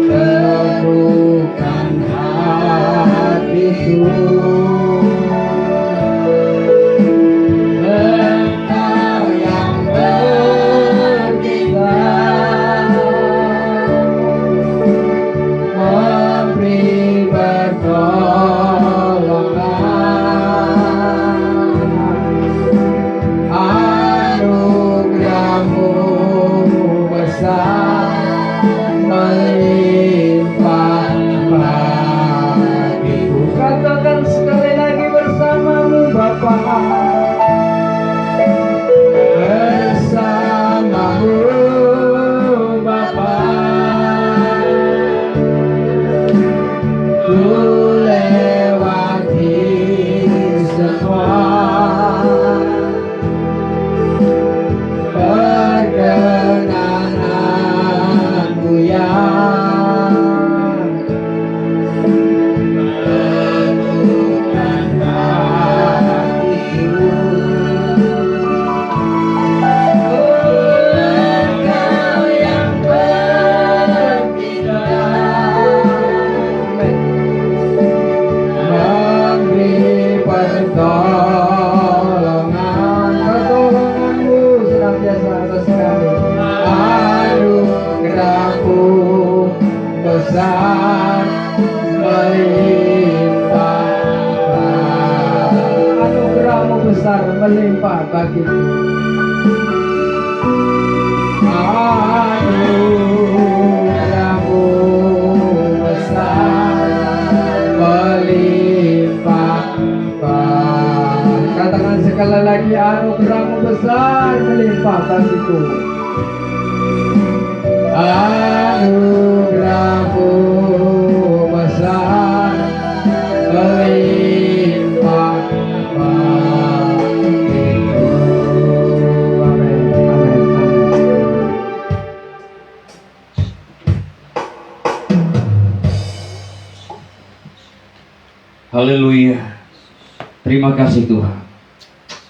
[SPEAKER 1] teguhkan hatiku. begitu. Anugerahmu besar melimpah. Katakan sekali lagi, anugerahmu besar melimpah kasihku. Anugerahmu besar melimpah bagiku. Amin, amin, amin.
[SPEAKER 2] Haleluya. Terima kasih Tuhan.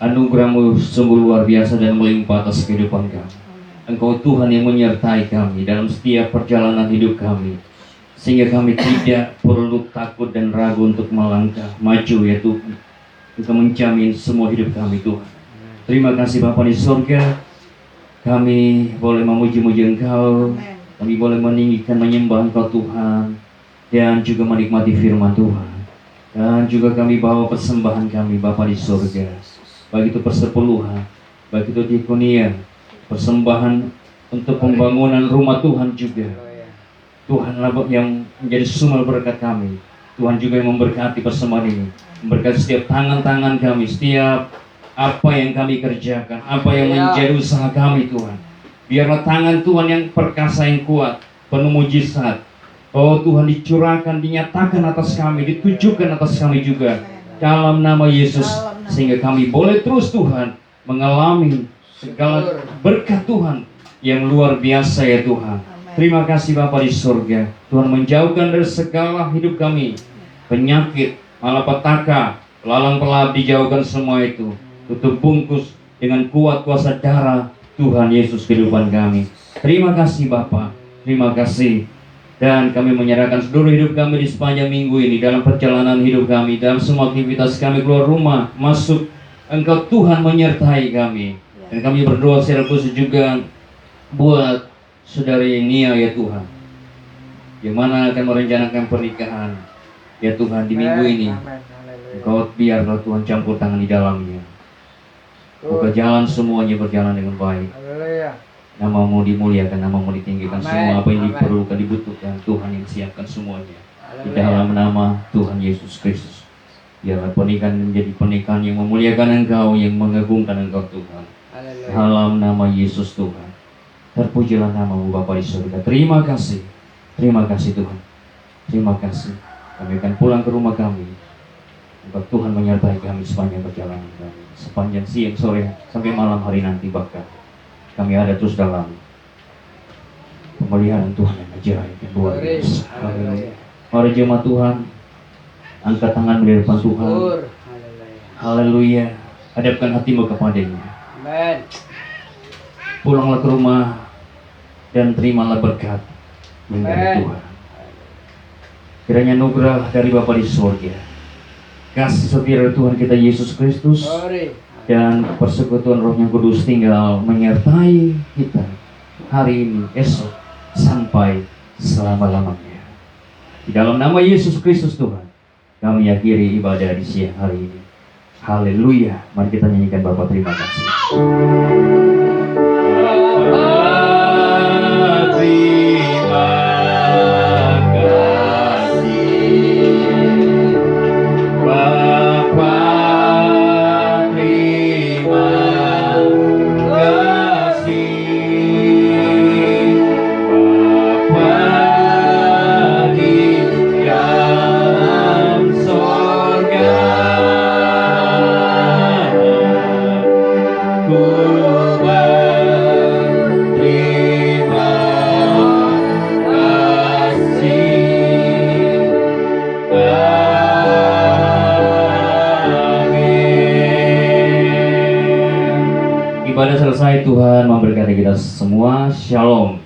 [SPEAKER 2] Anugerah-Mu sungguh luar biasa dan melimpah atas kehidupan kami. Engkau Tuhan yang menyertai kami dalam setiap perjalanan hidup kami, sehingga kami tidak perlu takut dan ragu untuk melangkah maju ya Tuhan. Engkau menjamin semua hidup kami Tuhan. Terima kasih Bapa di surga. Kami boleh memuji-muji Engkau, kami boleh meninggikan menyembah Engkau Tuhan, dan juga menikmati firman Tuhan. Dan juga kami bawa persembahan kami Bapa di surga, baik itu persepuluhan, baik itu diakonian, persembahan untuk pembangunan rumah Tuhan juga. Tuhanlah yang menjadi sumber berkat kami. Tuhan juga yang memberkati persembahan ini, memberkati setiap tangan-tangan kami, setiap apa yang kami kerjakan, apa yang menjadi usaha kami Tuhan. Biarlah tangan Tuhan yang perkasa, yang kuat, penuh mujizat, oh Tuhan, dicurahkan, dinyatakan atas kami, ditujukan atas kami juga dalam nama Yesus, sehingga kami boleh terus Tuhan mengalami segala berkat Tuhan yang luar biasa ya Tuhan. Terima kasih Bapa di surga. Tuhan menjauhkan dari segala hidup kami penyakit, malapetaka, lalang pelap, dijauhkan semua itu. Tutup bungkus dengan kuat kuasa darah Tuhan Yesus kehidupan kami. Terima kasih Bapa, terima kasih. Dan kami menyerahkan seluruh hidup kami di sepanjang minggu ini, dalam perjalanan hidup kami, dalam semua aktivitas kami, keluar rumah, masuk, Engkau Tuhan menyertai kami. Dan kami berdoa secara khusus juga buat saudari Nia ya Tuhan, yang mana akan merencanakan pernikahan ya Tuhan di minggu ini. Engkau biarlah Tuhan campur tangan di dalamnya. Buka jalan semuanya berjalan dengan baik. Nama-Mu dimuliakan, Nama-Mu ditinggikan. Semua apa yang diperlukan, dibutuhkan, Tuhan yang siapkan semuanya di dalam nama Tuhan Yesus Kristus. Biarlah pernikahan menjadi pernikahan yang memuliakan Engkau, yang mengagungkan Engkau Tuhan. Dalam nama Yesus Tuhan. Terpujilah nama-Mu Bapa di surga. Terima kasih Tuhan. Terima kasih. Kami akan pulang ke rumah kami. Engkau Tuhan menyertai kami sepanjang perjalanan kami, sepanjang siang, sore, sampai malam hari nanti. Bahkan kami ada terus dalam pemeliharaan Tuhan yang ajaib, yang luar biasa. Haleluya. Mari jemaat Tuhan, angkat tangan di depan Tuhan. Haleluya. Hadapkan hatimu kepadanya.
[SPEAKER 1] Amen.
[SPEAKER 2] Pulanglah ke rumah dan terimalah berkat dari Tuhan. Kiranya anugerah dari Bapa di surga, kasih setia dari Tuhan kita Yesus Kristus, dan persekutuan Roh yang Kudus tinggal menyertai kita hari ini, esok, sampai selama-lamanya. Di dalam nama Yesus Kristus Tuhan, kami akhiri ibadah di siang hari ini. Haleluya. Mari kita nyanyikan Bapa terima kasih. Ibadah selesai, Tuhan memberkati kita semua. Shalom.